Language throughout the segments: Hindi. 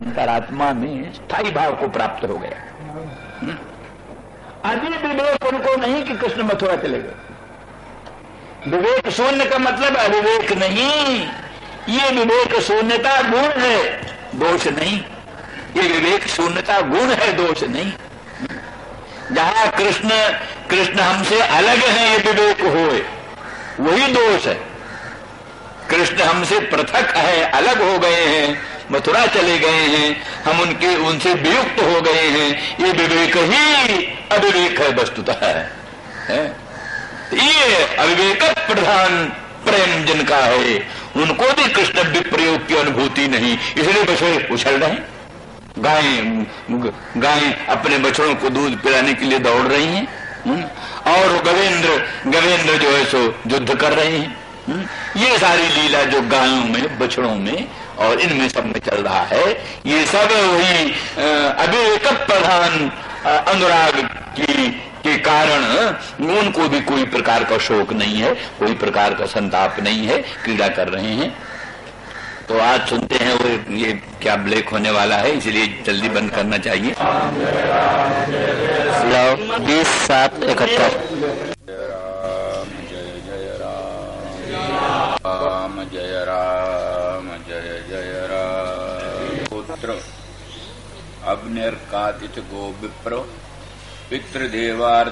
अंतरात्मा में स्थायी भाव को प्राप्त हो गया। अभी विवेक उनको नहीं कि कृष्ण मथुरा चले गए। विवेक शून्य का मतलब अविवेक नहीं, ये विवेक शून्यता गुण है, दोष नहीं। ये विवेक शून्यता गुण है, दोष नहीं। जहां कृष्ण हमसे अलग है, ये विवेक होए, वही दोष है। कृष्ण हमसे पृथक है, अलग हो गए हैं, मथुरा चले गए हैं, हम उनसे वियुक्त हो गए हैं, ये विवेक ही अविवेक है वस्तुतः है। ये अविवेक प्रधान प्रेम जिनका है, उनको भी कृष्ण विप्रयोग की अनुभूति नहीं, इसलिए बछड़े उछल रहे हैं। गायें अपने बछड़ों को दूध पिलाने के लिए दौड़ रही हैं, और गवेंद्र जो है सो युद्ध कर रहे हैं। ये सारी लीला जो गायों में, बछड़ों में और इनमें सब में चल रहा है, ये सब वही अविवेक प्रधान अनुराग के कारण उनको भी कोई प्रकार का शोक नहीं है, कोई प्रकार का संताप नहीं है, क्रीड़ा कर रहे हैं। तो आज सुनते हैं वो ये क्या ब्रेक होने वाला है, इसलिए जल्दी बंद करना चाहिए। 20/7/71 राम जय राम जय जय राम। पुत्र अग्निर्कादित गो विप्र पितृदेवार्चनान्वितैः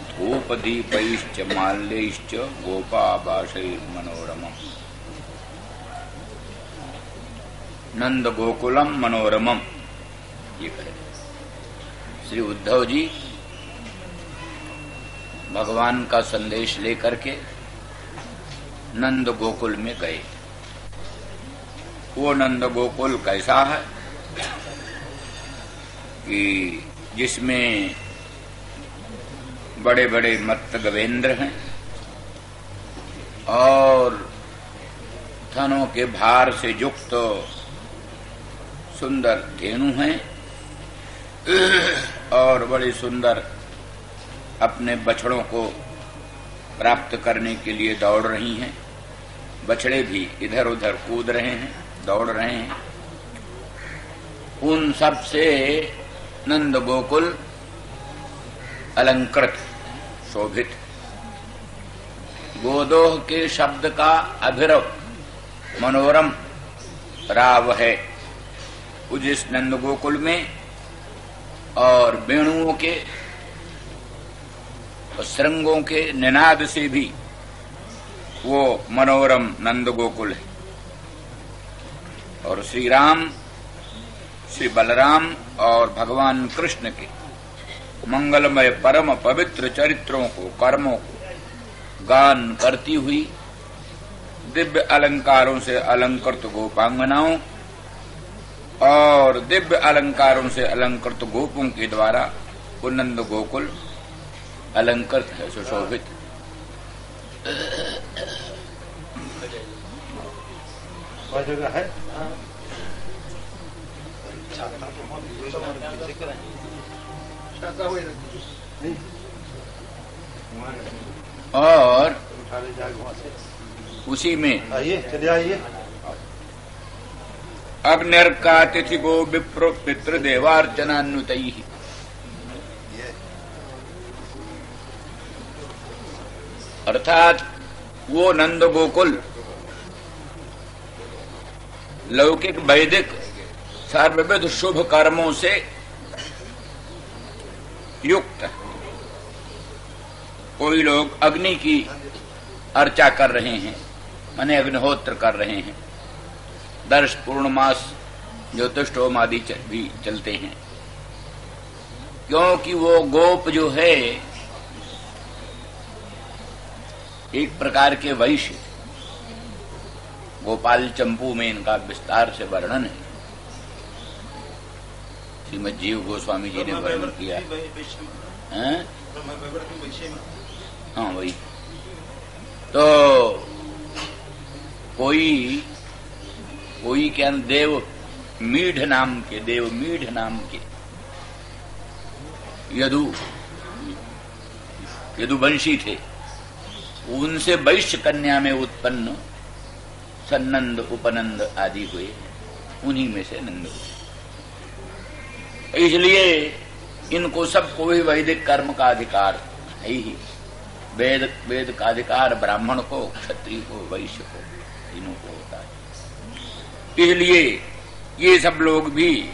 धूपदीपैश्च माल्यैश्च गोपाभाषैर्मनोरमम्। नंद गोकुलम मनोरमम, ये कहे श्री उद्धव जी भगवान का संदेश लेकर के नंद गोकुल में गए। वो नंद गोकुल कैसा है कि जिसमें बड़े बड़े मत्त गवेंद्र हैं और थनों के भार से युक्त सुंदर धेनु हैं और बड़े सुंदर अपने बछड़ों को प्राप्त करने के लिए दौड़ रही हैं। बछड़े भी इधर उधर कूद रहे हैं, दौड़ रहे हैं। उन सब से नंद गोकुल अलंकृत, शोभित। गोदोह के शब्द का अभिरव मनोरम राव है जिस नंद गोकुल में, और वेणुओं के श्रृंगों के निनाद से भी वो मनोरम नंद गोकुल है। और श्री राम, श्री बलराम और भगवान कृष्ण के मंगलमय परम पवित्र चरित्रों को, कर्मों को गान करती हुई दिव्य अलंकारों से अलंकृत गोपांगनाओं और दिव्य अलंकारों से अलंकृत गोपों के द्वारा वो नंद गोकुल अलंकृत है, सुशोभित। जगह है और उसी में आइए, चलिए आइए। अग्निर्कातिथि गो विप्रो पितृदेवार्चनान्वितैः। अर्थात वो नंद गोकुल लौकिक वैदिक सर्वविध शुभ कर्मों से युक्त। कोई लोग अग्नि की अर्चा कर रहे हैं, माने अग्निहोत्र कर रहे हैं। दर्श पूर्णमास ज्योतिषोम आदि भी चलते हैं, क्योंकि वो गोप जो है एक प्रकार के वैश्य। गोपाल चंपू में इनका विस्तार से वर्णन है, श्रीमद जीव गोस्वामी जी ने वर्णन किया है। हाँ वही तो कोई क्या देव मीढ़ नाम के यदुवंशी थे। उनसे वैश्य कन्या में उत्पन्न सन्नंद उपनंद आदि हुए, उन्हीं में से नंद हुए। इसलिए इनको सबको भी वैदिक कर्म का अधिकार है ही। वेद का अधिकार ब्राह्मण को, क्षत्रिय को, वैश्य को, तीनों को होता है। इसलिए ये सब लोग भी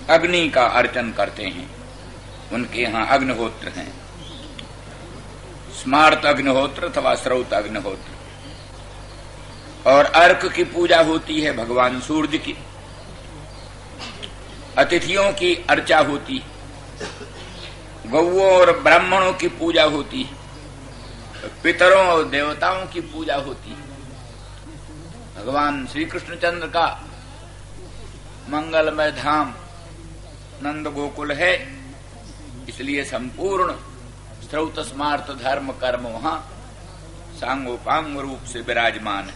अग्नि का अर्चन करते हैं। उनके यहाँ अग्निहोत्र हैं, स्मार्त अग्निहोत्र अथवा श्रौत अग्निहोत्र। और अर्क की पूजा होती है भगवान सूर्य की, अतिथियों की अर्चा होती है, गौओं और ब्राह्मणों की पूजा होती है, पितरों और देवताओं की पूजा होती है। भगवान श्री कृष्णचंद्र का मंगलमय धाम नंद गोकुल है, इसलिए संपूर्ण श्रौत स्मार्त धर्म कर्म वहां सांगोपांग रूप से विराजमान है।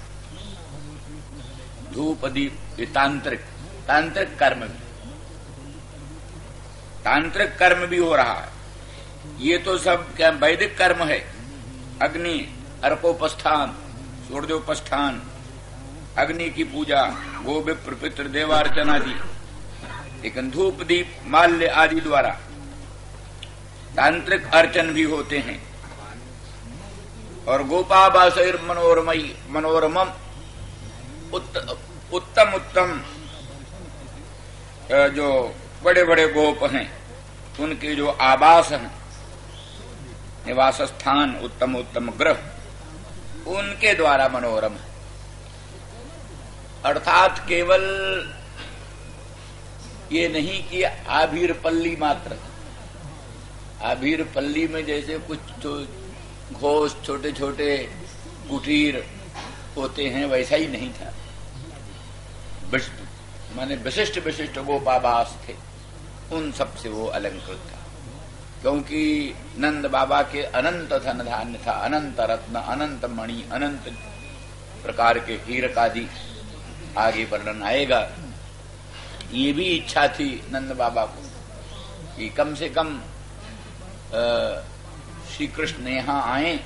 धूप दीप, ये तांत्रिक कर्म भी हो रहा है। ये तो सब क्या वैदिक कर्म है। अग्नि, अर्कोपस्थान, सूर्योपस्थान, अग्नि की पूजा, गो विप्र पितृ देवार्चन आदि। लेकिन धूप दीप माल्य आदि द्वारा तांत्रिक अर्चन भी होते हैं। और गोपाबासैर मनोरमम, उत्तम जो बड़े बड़े गोप हैं उनके जो आवास हैं, निवास स्थान, उत्तम ग्रह, उनके द्वारा मनोरम है। अर्थात केवल ये नहीं कि आभीर पल्ली मात्र। आभीर पल्ली में जैसे कुछ घोष छोटे छोटे कुटीर होते हैं, वैसा ही नहीं था। माने विशिष्ट विशिष्ट गोपावास थे, उन सब से वो अलंकृत था। क्योंकि नंद बाबा के अनंत धन धान्य था, अनंत रत्न, अनंत मणि, अनंत प्रकार के हीरक आदि आगे वर्णन आएगा। ये भी इच्छा थी नंद बाबा को कि कम से कम श्री कृष्ण यहाँ आए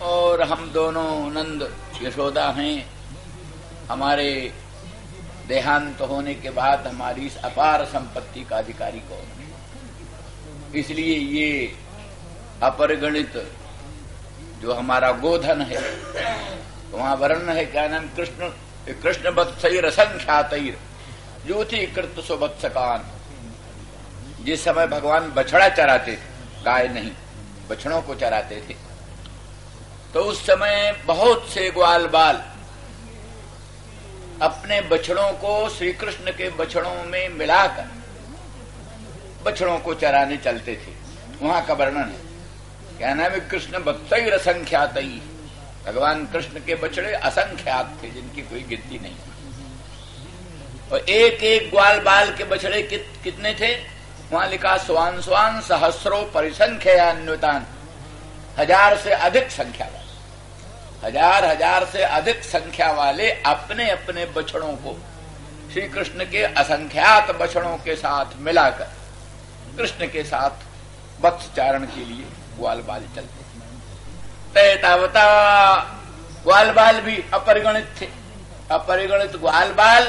और हम दोनों नंद यशोदा हैं। हमारे देहांत होने के बाद हमारी इस अपार संपत्ति का अधिकारी कौन है? इसलिए ये अपरिगणित जो हमारा गोधन है, तो वहां वर्णन है, क्या नाम, कृष्ण वत्सैर असंख्यातैर ज्योति कृत सुवत्सकान। जिस समय भगवान बछड़ा चराते थे, गाय नहीं, बछड़ों को चराते थे, तो उस समय बहुत से ग्वाल बाल अपने बछड़ों को श्री कृष्ण के बछड़ों में मिलाकर बछड़ों को चराने चलते थे। वहां का वर्णन है, क्या नाम है, कृष्ण वत्सैर असंख्यातैर। भगवान कृष्ण के बछड़े असंख्यात थे, जिनकी कोई गिनती नहीं। और एक एक ग्वाल बाल के बछड़े कितने थे? वहां लिखा स्वान स्वान सहस्रो परिसंख्यान्वितान, 1000 से अधिक संख्या वाले, 1000 से अधिक संख्या वाले अपने अपने बछड़ों को श्री कृष्ण के असंख्यात बछड़ों के साथ मिलाकर कृष्ण के साथ वत्सचारण के लिए ग्वाल बाल चलते। तैतावता ग्वाल बाल भी अपरिगणित थे, अपरिगणित ग्वाल बाल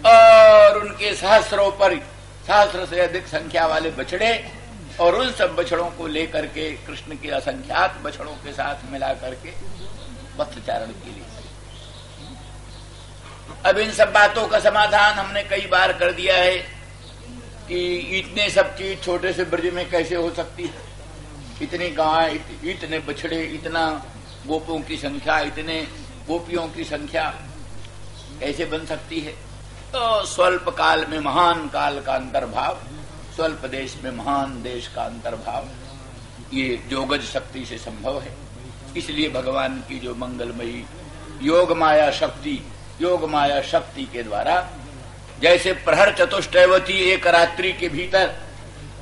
और उनके सहस्र से अधिक संख्या वाले बछड़े, और उन सब बछड़ों को लेकर के कृष्ण के असंख्यात बछड़ों के साथ मिला करके वत्सचारण के लिए। अब इन सब बातों का समाधान हमने कई बार कर दिया है कि इतने सब चीज छोटे से ब्रज में कैसे हो सकती है। इतनी गाय, इतने बछड़े, इतना गोपों की संख्या, इतने गोपियों की संख्या कैसे बन सकती है? तो स्वल्प काल में महान काल का अंतर्भाव, स्वल्प देश में महान देश का अंतर्भाव, ये जोगज शक्ति से संभव है। इसलिए भगवान की जो मंगलमयी योग माया शक्ति के द्वारा, जैसे प्रहर चतुष्टयवती एक रात्रि के भीतर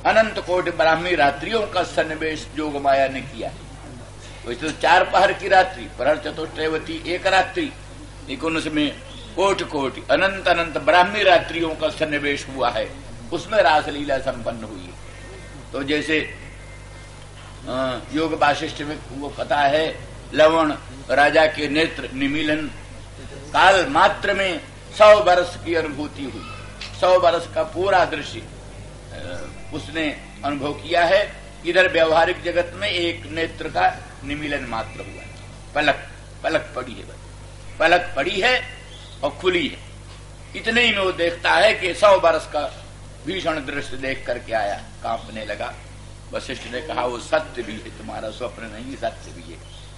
अनंत कोटि ब्राह्मी रात्रियों का सन्निवेश योग माया ने किया है। वैसे तो 4 पहर की रात्रि, प्रहर चतुष्टयवती एक रात्रि, लेकिन उसमें कोटि कोटि अनंत अनंत ब्राह्मी रात्रियों का सन्निवेश हुआ है, उसमें रासलीला संपन्न हुई है। तो जैसे योग वाशिष्ठ में वो कथा है, लवण राजा के नेत्र निमीलन काल मात्र में 100 वर्ष की अनुभूति हुई, 100 वर्ष का पूरा दृश्य उसने अनुभव किया है। इधर व्यवहारिक जगत में एक नेत्र का निमीलन मात्र हुआ, पलक पड़ी है, पलक पड़ी है और खुली है। इतने ही में वो देखता है कि 100 वर्ष का भीषण दृश्य देख करके आया, कांपने लगा। वशिष्ठ ने कहा वो सत्य भी है, तुम्हारा स्वप्न नहीं, सत्य भी है।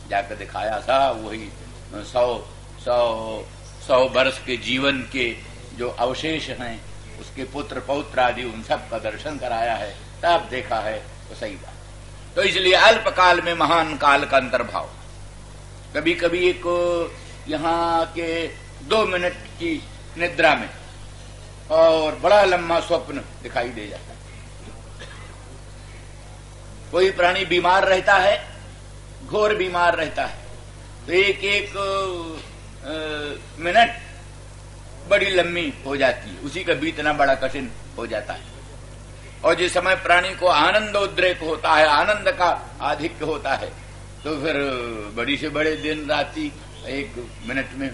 जाकर दिखाया था वही 100 वर्ष के जीवन के जो अवशेष हैं, उसके पुत्र पौत्र आदि उन सब का दर्शन कराया है, तब देखा है तो सही बात। तो इसलिए अल्पकाल में महान काल का अंतर्भाव। कभी कभी एक यहाँ के 2 मिनट की निद्रा में और बड़ा लंबा स्वप्न दिखाई दे जाता है। कोई प्राणी बीमार रहता है, घोर बीमार रहता है, तो एक मिनट बड़ी लंबी हो जाती है, उसी का बीतना बड़ा कठिन हो जाता है। और जिस समय प्राणी को आनंदोद्रेक होता है, आनंद का आधिक्य होता है, तो फिर बड़ी से बड़े दिन राति 1 मिनट में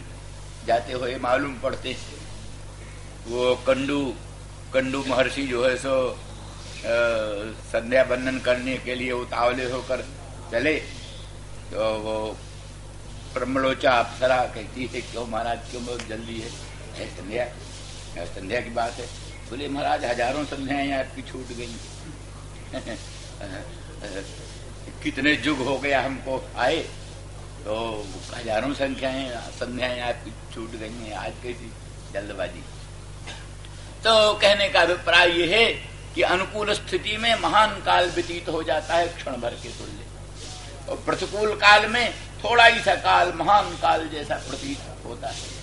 जाते हुए मालूम पड़ते। वो कंडू महर्षि जो है सो संध्या बंदन करने के लिए उतावले होकर चले, तो वो ब्रह्मलोचा अप्सरा कहती है, क्यों महाराज, क्यों बहुत जल्दी है? संध्या की बात है। बोले महाराज, हजारों संध्याएं आपकी छूट गई। कितने युग हो गया हमको आए, तो हजारों संध्याएं आपकी छूट गई हैं, आज कैसी जल्दबाजी? तो कहने का अभिप्राय यह है कि अनुकूल स्थिति में महान काल व्यतीत हो जाता है क्षण भर के तुल्य, और प्रतिकूल काल में थोड़ा ही सा काल महान काल जैसा प्रतीत होता है।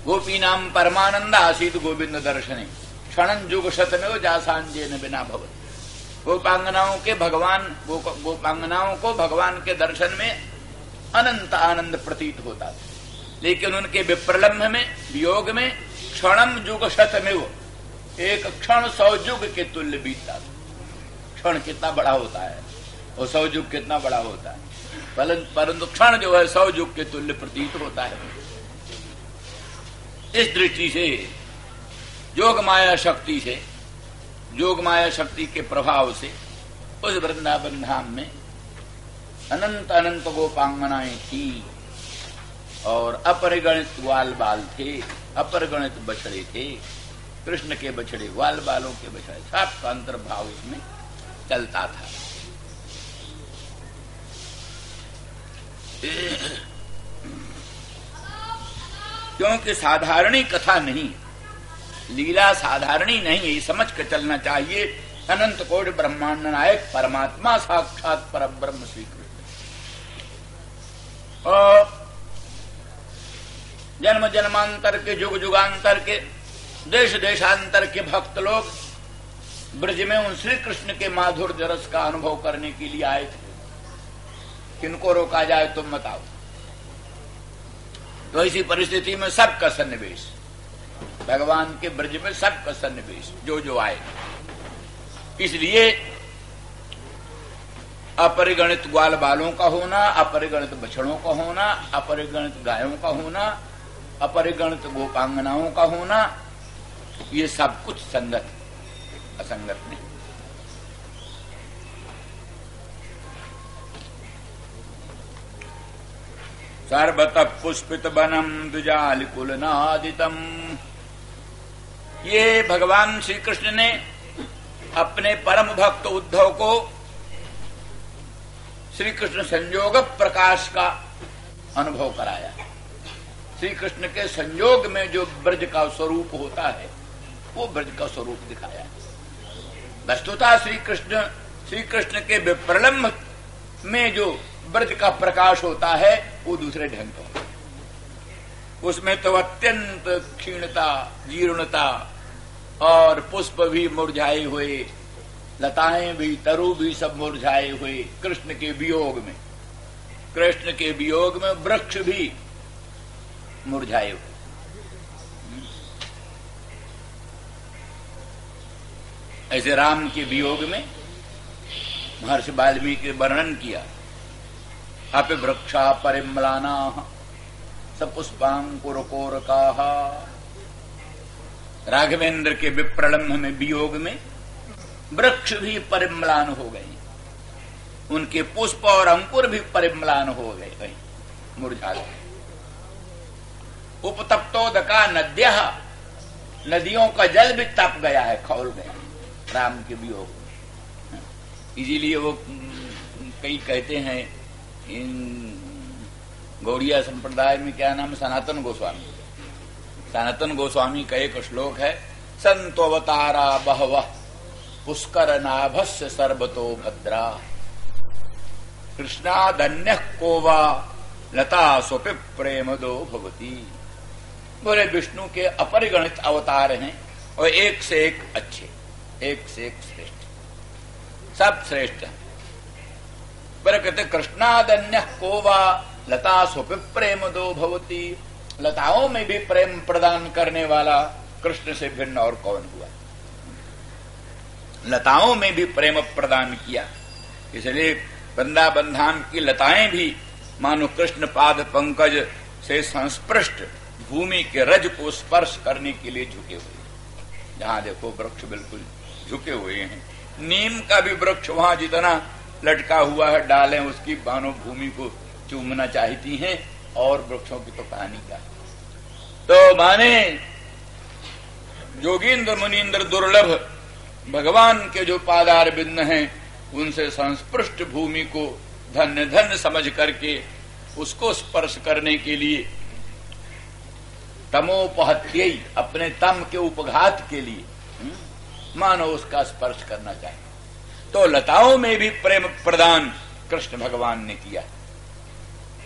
गोपी नाम परमानंद आसीत गोविंद दर्शने क्षण जुग शतमेव जासांजेन बिना भवत। गोपांगनाओं को भगवान के दर्शन में अनंत आनंद प्रतीत होता था, लेकिन उनके विप्रलम्भ में, वियोग में क्षणम जुग शतमेव, एक क्षण 100 युग के तुल्य बीतता था। क्षण कितना बड़ा होता है और 100 युग कितना बड़ा होता है, परंतु क्षण जो है 100 युग के तुल्य प्रतीत होता है। इस दृष्टि से योग माया शक्ति के प्रभाव से उस वृंदावन धाम में अनंत अनंत गोपांगनाएं थी, और अपरिगणित ग्वाल बाल थे, अपरिगणित बछड़े थे। कृष्ण के बछड़े, ग्वाल बालों के बछड़े, सबका अंतर्भाव इसमें चलता था। क्योंकि साधारणी कथा नहीं, लीला साधारणी नहीं है, समझ कर चलना चाहिए। अनंत कोटि ब्रह्मांड नायक परमात्मा साक्षात परब्रह्म श्री कृष्ण, और जन्म जन्मांतर के, जुग जुगांतर के, देश देशांतर के भक्त लोग ब्रज में उन श्री कृष्ण के माधुर्य रस का अनुभव करने के लिए आए थे। किनको रोका जाए तुम बताओ? तो इसी परिस्थिति में सबका सन्निवेश, भगवान के ब्रज में सबका सन्निवेश, जो आए। इसलिए अपरिगणित ग्वाल बालों का होना, अपरिगणित बछड़ों का होना, अपरिगणित गायों का होना, अपरिगणित गोपांगनाओं का होना, ये सब कुछ संगत, असंगत नहीं। सर्वतः पुष्पित वनम द्विजालिकुल नादितम। ये भगवान श्री कृष्ण ने अपने परम भक्त उद्धव को श्री कृष्ण संयोग प्रकाश का अनुभव कराया। श्री कृष्ण के संयोग में जो ब्रज का स्वरूप होता है, वो ब्रज का स्वरूप दिखाया। वस्तुतः श्री कृष्ण के विप्रलम्भ में जो ब्रज का प्रकाश होता है, वो दूसरे ढंग का होता है। उसमें तो अत्यंत क्षीणता, जीर्णता, और पुष्प भी मुरझाए हुए, लताएं भी, तरु भी सब मुरझाए हुए कृष्ण के वियोग में। कृष्ण के वियोग में वृक्ष भी मुरझाए हुए। ऐसे राम के वियोग में महर्षि वाल्मीकि ने वर्णन किया, अपि वृक्षा परिम्लाना सपुष्पांकुर कोरकाहा। राघवेंद्र के विप्रलम्भ में वियोग में वृक्ष भी परिम्लान हो गए, उनके पुष्प और अंकुर भी परिम्लान हो गए, मुरझा गए। उपतप्तोदका नद्यः, नदियों का जल भी तप गया है, खौल गया राम के वियोग में। इसीलिए वो कई कहते हैं, इन गौड़िया संप्रदाय में क्या नाम, सनातन गोस्वामी, सनातन गोस्वामी का एक श्लोक है, संतोवतारा बहवः पुष्कर नाभस्य सर्वतो भद्रा, कृष्णादन्य कोवा लता स्वपि प्रेम दो भवती। बोले विष्णु के अपरिगणित अवतार हैं और एक से एक अच्छे, एक से एक श्रेष्ठ, सब श्रेष्ठ हैं। पर कहते कृष्णादन्य कोवा लता स्वपि प्रेम दो भवती, लताओं में भी प्रेम प्रदान करने वाला कृष्ण से भिन्न और कौन हुआ। लताओं में भी प्रेम प्रदान किया, इसलिए वृंदावन धाम की लताएं भी मानो कृष्ण पाद पंकज से संस्पृष्ट भूमि के रज को स्पर्श करने के लिए झुके हुए। जहां देखो वृक्ष बिल्कुल झुके हुए हैं। नीम का भी वृक्ष वहां जितना लटका हुआ है डालें उसकी मानो भूमि को चूमना चाहती हैं, और वृक्षों की तो कहानी का। तो माने जोगींद्र मुनीन्द्र दुर्लभ भगवान के जो पादार बिंद हैं, उनसे संस्पृष्ट भूमि को धन्य धन्य समझ करके उसको स्पर्श करने के लिए तमोपहत्यै, अपने तम के उपघात के लिए मानो उसका स्पर्श करना चाहिए। तो लताओं में भी प्रेम प्रदान कृष्ण भगवान ने किया।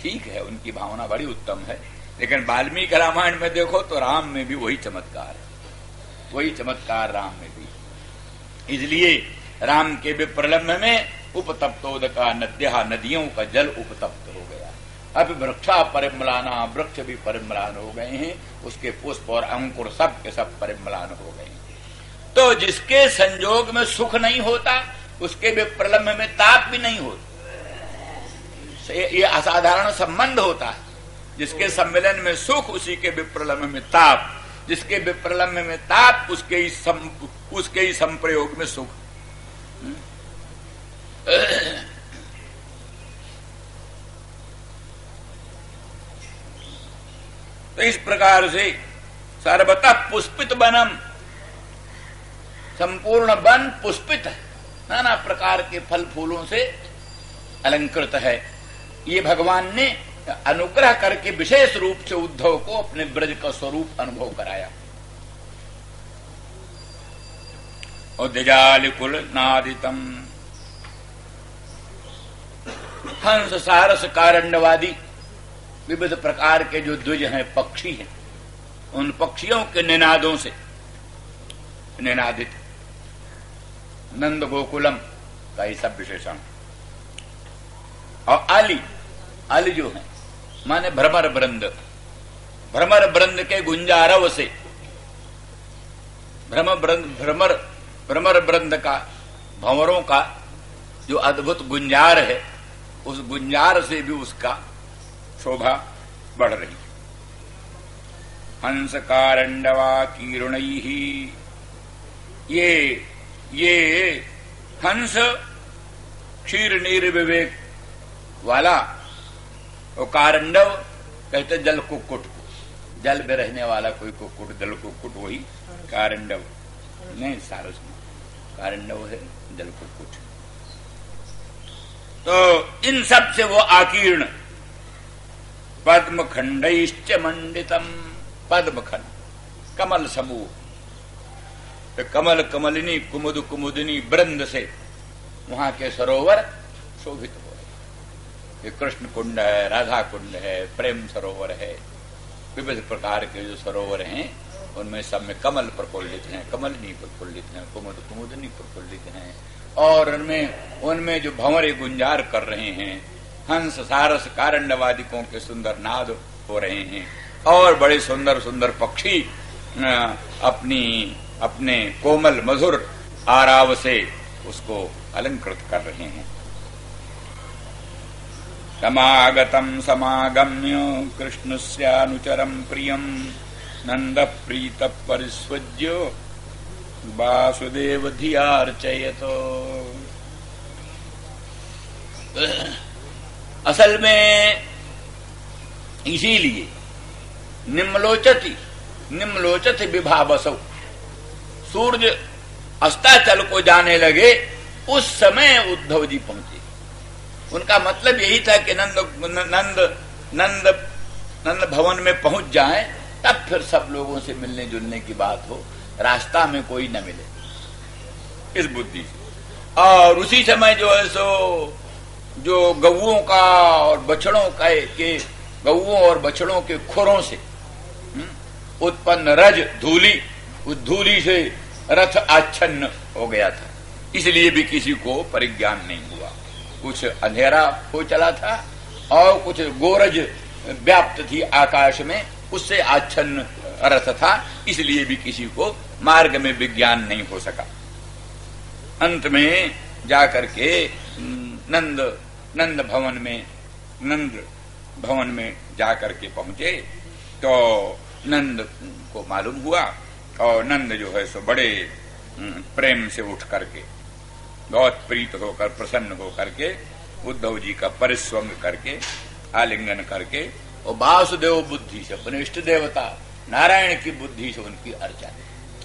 ठीक है, उनकी भावना बड़ी उत्तम है, लेकिन वाल्मीकि रामायण में देखो तो राम में भी वही चमत्कार है, वही चमत्कार राम में भी। इसलिए राम के विप्रलम्भ में उपतप्तोदका नद्यः, नदियों का जल उपतप्त हो गया। अब वृक्षा परिम्लाना, वृक्ष भी परिम्लान हो गए हैं, उसके पुष्प और अंकुर सब के सब परिम्लान हो गए हैं। तो जिसके संजोग में सुख नहीं होता, उसके विप्रलम्भ में ताप भी नहीं होता। ये असाधारण संबंध होता है। जिसके सम्मेलन में सुख, उसी के विप्रलम्भ में ताप, जिसके विप्रलम्भ में ताप, उसके ही संप्रयोग में सुख। तो इस प्रकार से सर्वतः पुष्पित वनम, संपूर्ण वन पुष्पित है, नाना प्रकार के फल फूलों से अलंकृत है। ये भगवान ने अनुग्रह करके विशेष रूप से उद्धव को अपने ब्रज का स्वरूप अनुभव कराया। उद्जालिकुल नादितम, हंस सारस कारण्यवादी विविध प्रकार के जो द्विज हैं, पक्षी हैं, उन पक्षियों के निनादों से निनादित नंद गोकुलम का ही सब विशेषण। और आली जो है माने भ्रमर वृंद, भ्रमर वृंद के गुंजारव से, भ्रमर वृंद का, भंवरों का जो अद्भुत गुंजार है, उस गुंजार से भी उसका शोभा बढ़ रही। हंस कारंडवा कीर्णैहि, ये हंस क्षीर नीर विवेक वाला, और कारंडव कहते जल कुक्कुट, जल में रहने वाला कोई कुक्कुट, जल कुक्कुट वही कारंडव नहीं, सारस में कारंडव है जल कुक्कुट। तो इन सब से वो आकीर्ण पद्म खंडैश्च मंडितम, पद्म खंड कमल समूह, तो कमल कमलिनी कुमुद कुमुदिनी वृंद से वहां के सरोवर शोभित हो रहे। ये कृष्ण कुंड है, राधा कुंड है, प्रेम सरोवर है, विविध प्रकार के जो सरोवर हैं उनमें सब में कमल प्रफुल्लित हैं, कमलिनी प्रफुल्लित हैं, कुमुद कुमुदिनी प्रफुल्लित हैं, और उनमें जो भंवरे गुंजार कर रहे हैं, हंस सारस कारण्यवादिकों के सुंदर नाद हो रहे हैं, और बड़े सुंदर सुंदर पक्षी अपने कोमल मधुर आराव से उसको अलंकृत कर रहे हैं। तमागतम समागम्य कृष्णस्यानुचरम प्रियम नंद प्रीत परिस्वज्य वासुदेव धियार्चयत। असल में इसीलिए निम्लोचति विभावसौ, सूर्य अस्ताचल को जाने लगे उस समय उद्धव जी पहुंचे। उनका मतलब यही था कि नंद भवन में पहुंच जाएं, तब फिर सब लोगों से मिलने जुलने की बात हो, रास्ता में कोई न मिले, इस बुद्धि से। और उसी समय जो है सो जो गौओं का और बछड़ों के गौओं और बछड़ों के खुरों से उत्पन्न रज धूली, उस धूली से रथ आच्छन्न हो गया था, इसलिए भी किसी को परिज्ञान नहीं हुआ। कुछ अंधेरा हो चला था और कुछ गोरज व्याप्त थी आकाश में, उससे आच्छन्न रथ था, इसलिए भी किसी को मार्ग में विज्ञान नहीं हो सका। अंत में जाकर के नंद भवन में जाकर के पहुंचे तो नंद को मालूम हुआ, और नंद जो है सो बड़े प्रेम से उठ करके, बहुत प्रीत होकर, प्रसन्न होकर के उद्धव जी का परिस्वंग करके, आलिंगन करके, और वासुदेव बुद्धि से, अपने इष्ट देवता नारायण की बुद्धि से उनकी अर्चा,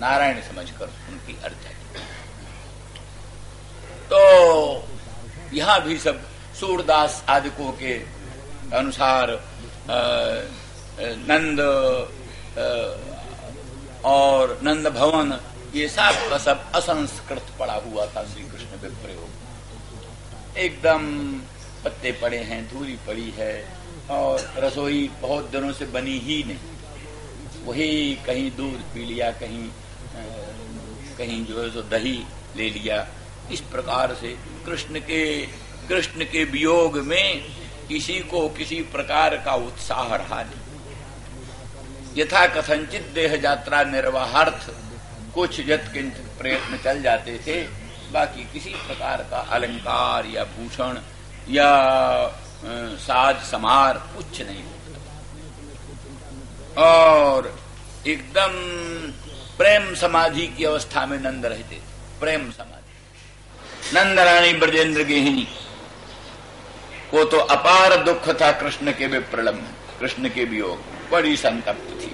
नारायण समझकर उनकी अर्चा। तो यहां भी सब सूरदास आदिकों के अनुसार नंद और नंद भवन ये सब का सब असंस्कृत पड़ा हुआ था। श्री कृष्ण में प्रयोग एकदम पत्ते पड़े हैं, धूली पड़ी है, और रसोई बहुत दिनों से बनी ही नहीं। वही कहीं दूध पी लिया, कहीं जो है सो दही ले लिया। इस प्रकार से कृष्ण के वियोग में किसी को किसी प्रकार का उत्साह रहा नहीं। यथा कथंचित देह यात्रा निर्वाहार्थ कुछ यत्किंचित प्रयत्न चल जाते थे, बाकी किसी प्रकार का अलंकार या भूषण या साज समार कुछ नहीं होता, और एकदम प्रेम समाधि की अवस्था में नंद रहते थे। प्रेम समाधि। नंद रानी ब्रजेंद्र गेहिनी को तो अपार दुख था कृष्ण के विप्रलम्ब, कृष्ण के वियोग, बड़ी संतप्त थी।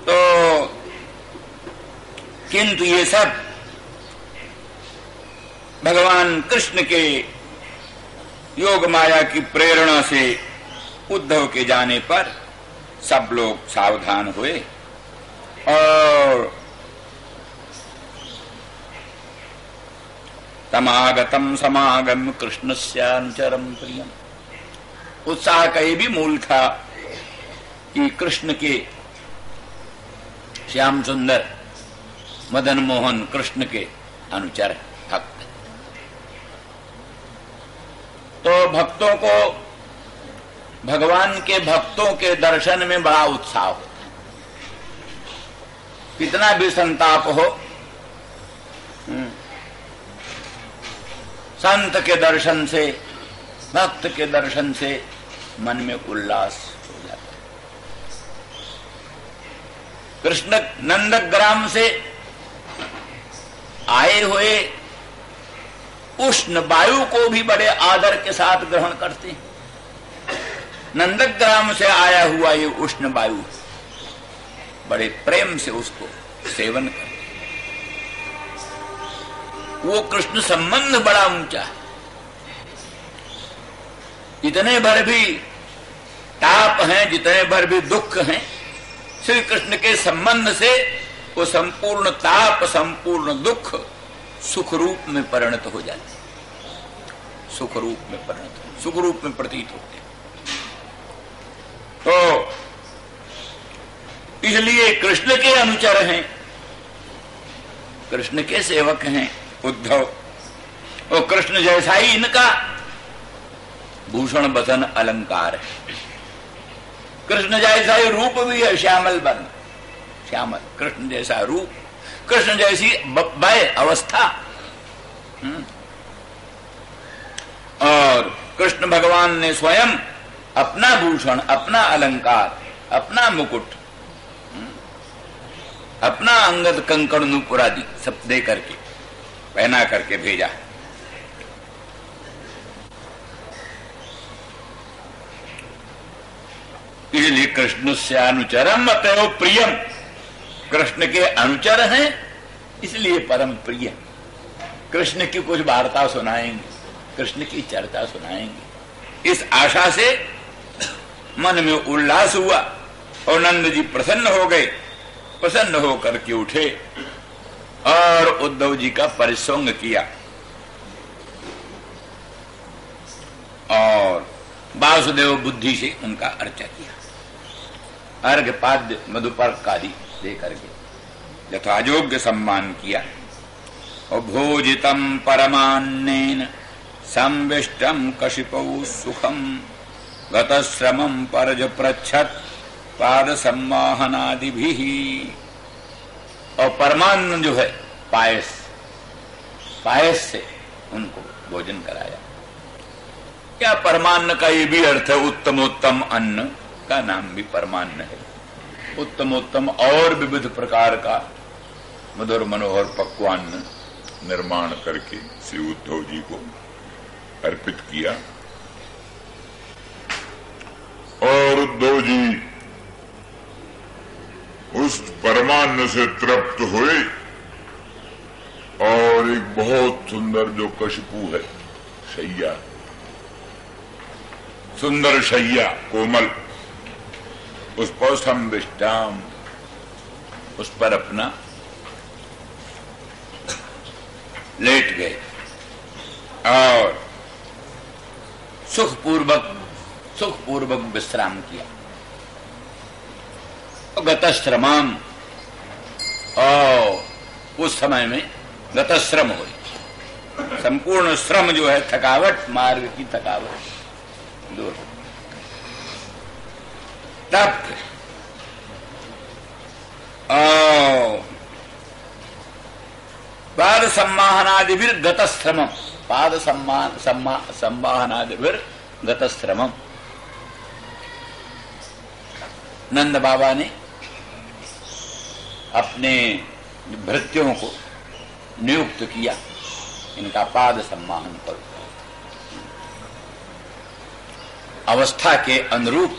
तो किंतु ये सब भगवान कृष्ण के योग माया की प्रेरणा से उद्धव के जाने पर सब लोग सावधान हुए, और तमागतम समागम कृष्णस्यानुचरम प्रियम। उत्साह का ये भी मूल था कि कृष्ण के श्याम सुंदर मदन मोहन कृष्ण के अनुचर भक्त, तो भक्तों को, भगवान के भक्तों के दर्शन में बड़ा उत्साह होता है। कितना भी संताप हो, संत के दर्शन से, भक्त के दर्शन से मन में उल्लास हो जाता है। कृष्ण नंदग्राम से आए हुए उष्ण वायु को भी बड़े आदर के साथ ग्रहण करते हैं। नंदग्राम से आया हुआ ये उष्ण वायु बड़े प्रेम से उसको सेवन करते। वो कृष्ण संबंध बड़ा ऊंचा है। जितने भर भी ताप हैं, जितने भर भी दुख हैं, श्री कृष्ण के संबंध से वो संपूर्ण ताप, संपूर्ण दुख सुख रूप में परिणत हो जाते, सुख रूप में परिणत, सुख रूप में प्रतीत होते। तो इसलिए कृष्ण के अनुचर हैं, कृष्ण के सेवक हैं उद्धव, और कृष्ण जैसा ही इनका भूषण बसन अलंकार है। कृष्ण जैसा ही रूप भी है, श्यामल वर्ण, श्यामल कृष्ण जैसा रूप, कृष्ण जैसी वय अवस्था, और कृष्ण भगवान ने स्वयं अपना भूषण, अपना अलंकार, अपना मुकुट, अपना अंगद कंकण नूपुरादि सब दे करके, पहना करके भेजा। इसलिए कृष्ण से अनुचरम अतएव प्रियम, कृष्ण के अनुचर हैं इसलिए परम प्रिय। कृष्ण की कुछ वार्ता सुनाएंगे, कृष्ण की चर्चा सुनाएंगे, इस आशा से मन में उल्लास हुआ और नंद जी प्रसन्न हो गए। प्रसन्न होकर के उठे और उद्धव जी का परिसंग किया और वासुदेव बुद्धि से उनका अर्चा किया। अर्घ्यपाद्य मधुपर्क आदि दे करके यथायोग्य सम्मान किया। और भोजितम परमान्नेन संविष्टम कशिपौ सुखम गतश्रमं परज प्रच्छत पाद सम्माहनादि भी। और परमान्न जो है पायस, पायस से उनको भोजन कराया। क्या परमान्न का ये भी अर्थ है उत्तमोत्तम अन्न का नाम भी परमान्न है। उत्तमोत्तम और विविध प्रकार का मधुर मनोहर पक्वान्न निर्माण करके श्री उद्धव जी को अर्पित किया। और उद्धव जी उस परमान्न से तृप्त हुए और एक बहुत सुंदर जो कशपू है शैया, सुंदर शैया कोमल, उस पर संविष्टाम, उस पर अपना लेट गए और सुखपूर्वक विश्राम किया। गतश्रमाम, और उस समय में गतश्रम हुई। संपूर्ण श्रम जो है थकावट, मार्ग की थकावट दूर हो। तब पाद सम्माहनादिभिर गतश्रमम, पाद सम्माहनादिभिर गतश्रमम। नंद बाबा ने अपने भृत्यों को नियुक्त किया इनका पाद सम्मान पर। अवस्था के अनुरूप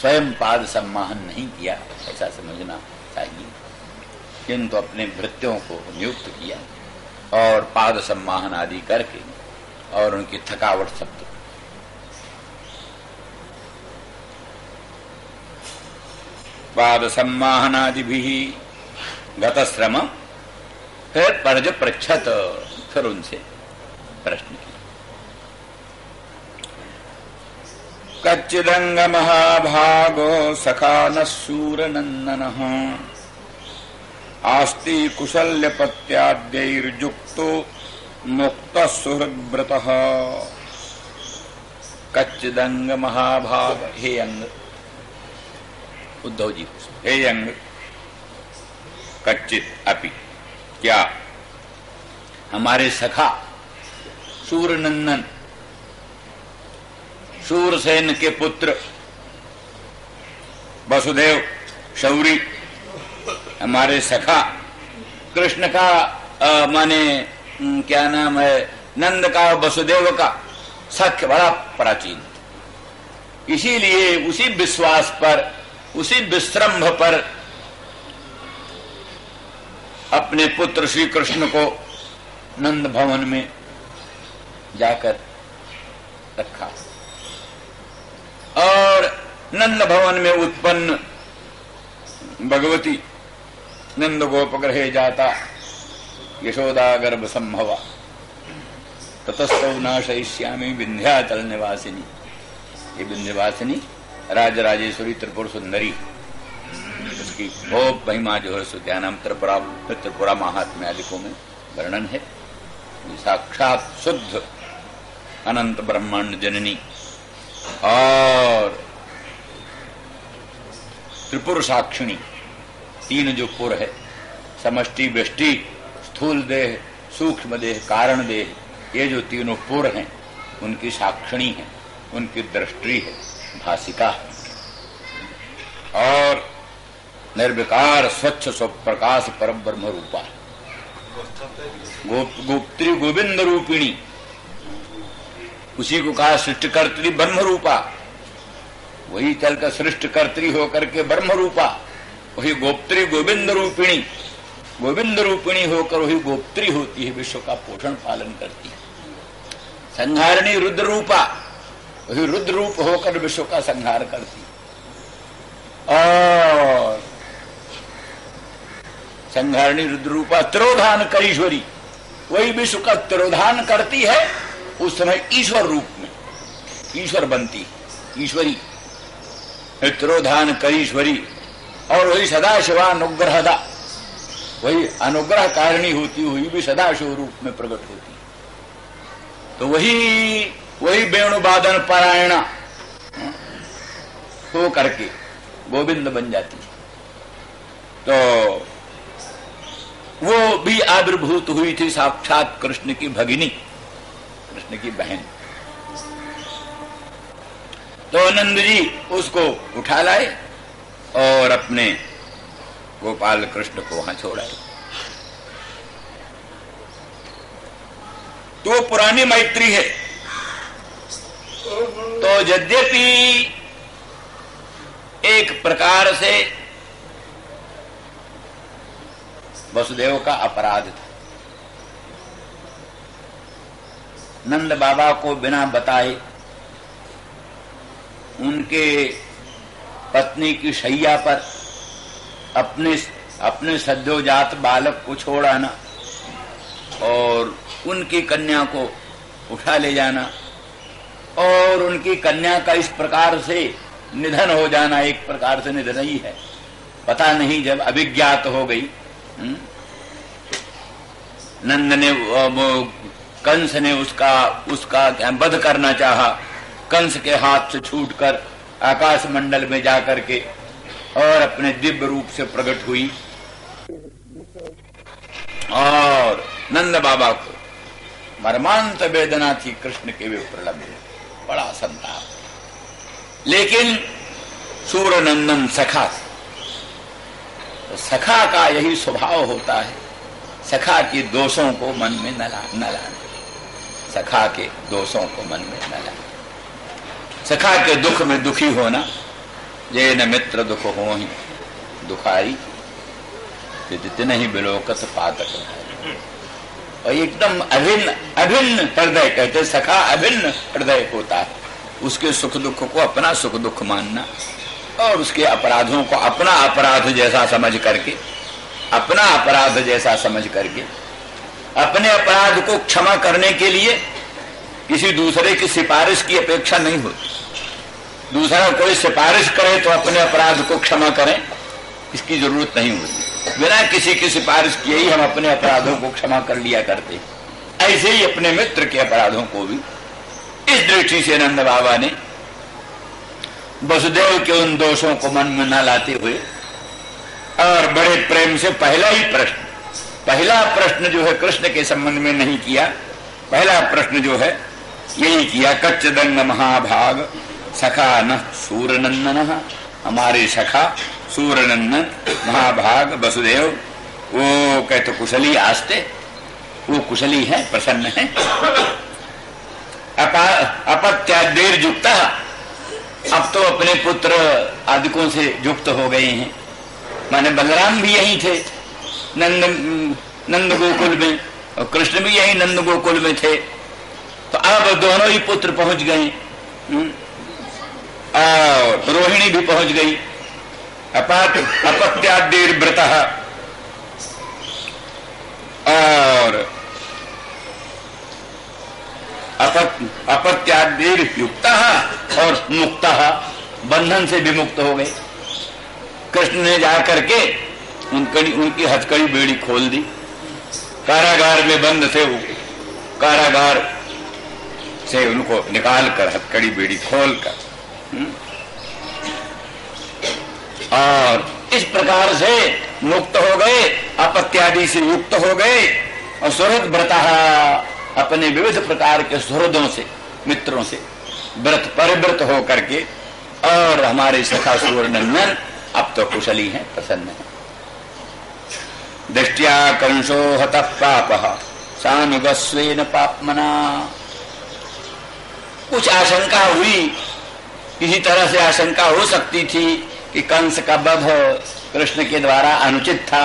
स्वयं पाद सम्मान नहीं किया ऐसा समझना चाहिए, किंतु अपने भृत्यों को नियुक्त किया और पाद सम्मान आदि करके और उनकी थकावट सब पाद सम्माहनादि भी गतश्रम। फिर परज पृच्छत, फिर उनसे प्रश्न किया। कच्चिदंग महाभागो सखा न सूरनंदन आस्ति कुशल्यपत्याद्यैर्युक्तो मुक्त सुहृद्व्रत। कच्चिदंग महाभाग, हे अंग, उद्धव जी, हे अंग, कच्चित अपि, क्या हमारे सखा सूरनंदन, सूरसेन के पुत्र वसुदेव शौरी, हमारे सखा कृष्ण का माने क्या नाम है, नंद का, वसुदेव का सख्य बड़ा प्राचीन। इसीलिए उसी विश्वास पर, उसी विश्रम्भ पर अपने पुत्र श्री कृष्ण को नंद भवन में जाकर रखा और नंद भवन में उत्पन्न भगवती नंद गोपगृहे जाता यशोदा गर्भ संभवा ततस्तौ नाशयिष्यामि विंध्याचल निवासिनी। ये विंध्यवासिनी राजराजेश्वरी त्रिपुर सुंदरी, उसकी बहुत महिमा जो है सो क्या नाम त्रिपुरा महात्म्य आदिकों में वर्णन है। साक्षात शुद्ध अनंत ब्रह्मांड जननी और त्रिपुर साक्षिणी, तीन जो पुर है, समष्टि, व्यष्टि, स्थूल देह, सूक्ष्म देह, कारण देह, ये जो तीनों पुर हैं उनकी साक्षिणी है, उनकी दृष्टि है, भाषिका है। और निर्विकार स्वच्छ स्वप्रकाश परम ब्रह्म रूपा है, गोप्त्री गोविंद रूपिणी, उसी को कहा सृष्टिकर्त्री ब्रह्म रूपा, वही चलकर सृष्टिकर्त्री होकर के ब्रह्म रूपा, वही गोप्त्री गोविंद रूपिणी, गोविंद रूपिणी होकर वही गोप्त्री होती है, विश्व का पोषण पालन करती है। संहारिणी रुद्र रूपा, वही रुद्र रूप होकर विश्व का संहार करती है। और संहारिणी रुद्र रूपा तिरोधान करीश्वरी, वही विश्व का तिरोधान करती है, उस समय ईश्वर रूप में ईश्वर बनती, ईश्वरी तिरोधान करीश्वरी। और वही सदाशिवानुग्रहदा, वही अनुग्रह कारिणी होती हुई भी सदाशिव रूप में प्रकट होती। तो वही वेणुवादन पारायणा हो करके गोविंद बन जाती है। तो वो भी आविर्भूत हुई थी साक्षात कृष्ण की भगिनी, कृष्ण की बहन। तो नंद जी उसको उठा लाए और अपने गोपाल कृष्ण को वहां छोड़ाए। तो पुरानी मैत्री है। तो यद्यपि एक प्रकार से वसुदेव का अपराध था, नंद बाबा को बिना बताए उनके पत्नी की शैया पर अपने सद्योजात बालक को छोड़ आना और उनकी कन्या को उठा ले जाना और उनकी कन्या का इस प्रकार से निधन हो जाना, एक प्रकार से निधन ही है, पता नहीं, जब अभिज्ञात हो गई। नंद ने कंस ने उसका वध करना चाहा, कंस के हाथ से छूटकर आकाश मंडल में जाकर के और अपने दिव्य रूप से प्रकट हुई और नंद बाबा को मर्मांत वेदना थी कृष्ण के विप्रलंब, बड़ा संताप। लेकिन सूरनंदन सखा, तो सखा का यही स्वभाव होता है, सखा के दोषों को मन में न लाना, सखा के दोषों को मन में न लाना, सखा के दुख में दुखी होना। ये न मित्र दुख हो ही दुखारी, जितने ही बिलोकत पातक। और एकदम अभिन्न हृदय, कहते सखा अभिन्न हृदय होता है, उसके सुख दुख को अपना सुख दुख मानना और उसके अपराधों को अपना अपराध जैसा समझ करके, अपना अपराध जैसा समझ करके अपने अपराध को क्षमा करने के लिए किसी दूसरे की सिफारिश की अपेक्षा नहीं होती। दूसरा कोई सिफारिश करे तो अपने अपराध को क्षमा करें, इसकी जरूरत नहीं होती। बिना किसी की सिफारिश किए ही हम अपने अपराधों को क्षमा कर लिया करते। ऐसे ही अपने मित्र के अपराधों को भी इस दृष्टि से नंद बाबा ने वसुदेव के उन दोषों को मन में न लाते हुए और बड़े प्रेम से पहला प्रश्न जो है कृष्ण के संबंध में नहीं किया। पहला प्रश्न जो है यही किया, कच्च दंग महाभाग सखा न सूरनंदन, हमारे सखा सूरनंदन महाभाग वसुदेव, वो कहते कुशली आस्ते, वो कुशली है, प्रसन्न है। अपत्यादेर युक्ता, अब तो अपने पुत्र आदिकों से युक्त हो गए हैं। माने बलराम भी यही थे नंद गोकुल में और कृष्ण भी यही नंद गोकुल में थे। तो अब दोनों ही पुत्र पहुंच गए और रोहिणी भी पहुंच गई। अपत्यादेर व्रत और अपत्यादेर युक्ता और मुक्ता, बंधन से विमुक्त हो गए। कृष्ण ने जाकर के उनकी हथकड़ी बेड़ी खोल दी, कारागार में बंद थे, वो कारागार से उनको निकाल कर हथकड़ी बेड़ी खोल कर और इस प्रकार से मुक्त हो गए, अपत्यादि से युक्त हो गए और सुहृद व्रता, अपने विविध प्रकार के सुहृदों से मित्रों से व्रत परिव्रत हो करके, और हमारे सखा सूरनंदन अब तो कुशली हैं, प्रसन्न हैं। दृष्टिया कंसो हतः पापः सानुगस्वेन पापमना। कुछ आशंका हुई, किसी तरह से आशंका हो सकती थी कि कंस का वध कृष्ण के द्वारा अनुचित था,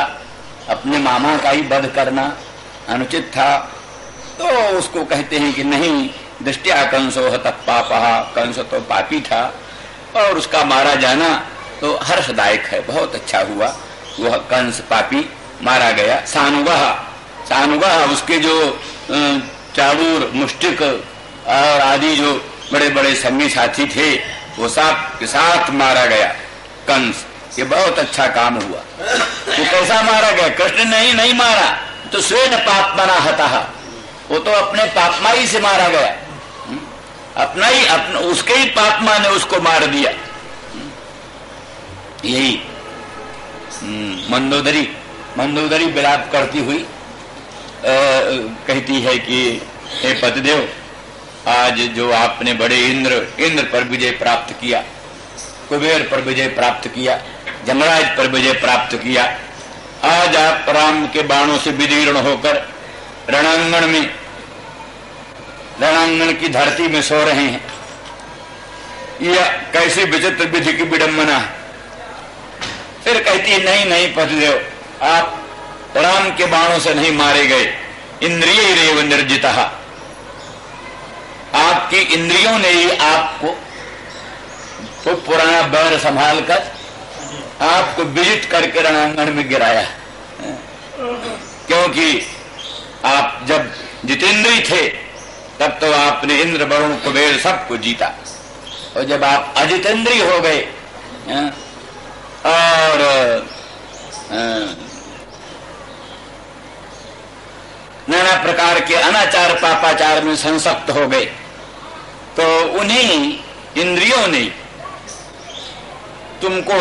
अपने मामा का ही वध करना अनुचित था, तो उसको कहते हैं कि नहीं, दृष्टिया कंसो हतः पापः, कंस तो पापी था और उसका मारा जाना तो हर्षदायक है, बहुत अच्छा हुआ, वह कंस पापी मारा गया। सानुगः उसके जो चाबूर मुष्टिक और आदि जो बड़े बड़े संगी साथी थे वो सब के साथ मारा गया कंस। ये बहुत अच्छा काम हुआ। वो कैसा मारा गया? कृष्ण ने ही नहीं मारा, तो स्वेन पापमना हतः, वो तो अपने पापमाई से मारा गया, उसके ही पापमा ने उसको मार दिया। यही मंदोदरी विलाप करती हुई कहती है कि हे पतिदेव, आज जो आपने बड़े इंद्र पर विजय प्राप्त किया, कुबेर पर विजय प्राप्त किया, जमराज पर विजय प्राप्त किया, आज आप राम के बाणों से विदीर्ण होकर रणांगण की धरती में सो रहे हैं। यह कैसी विचित्र विधि की विडंबना है। फिर कहती है नहीं पतिदेव, आप राम के बाणों से नहीं मारे गए, इंद्रियैरेव निर्जितः, आपकी इंद्रियों ने ही आपको तो पुराना बैर संभाल कर आपको विजित करके रणांगण में गिराया, क्योंकि आप जब जितेंद्री थे तब तो आपने इंद्र वरुण कुबेर सबको जीता, और जब आप अजितेंद्री हो गए और नाना प्रकार के अनाचार पापाचार में संसक्त हो गए, तो उन्हीं इंद्रियों ने तुमको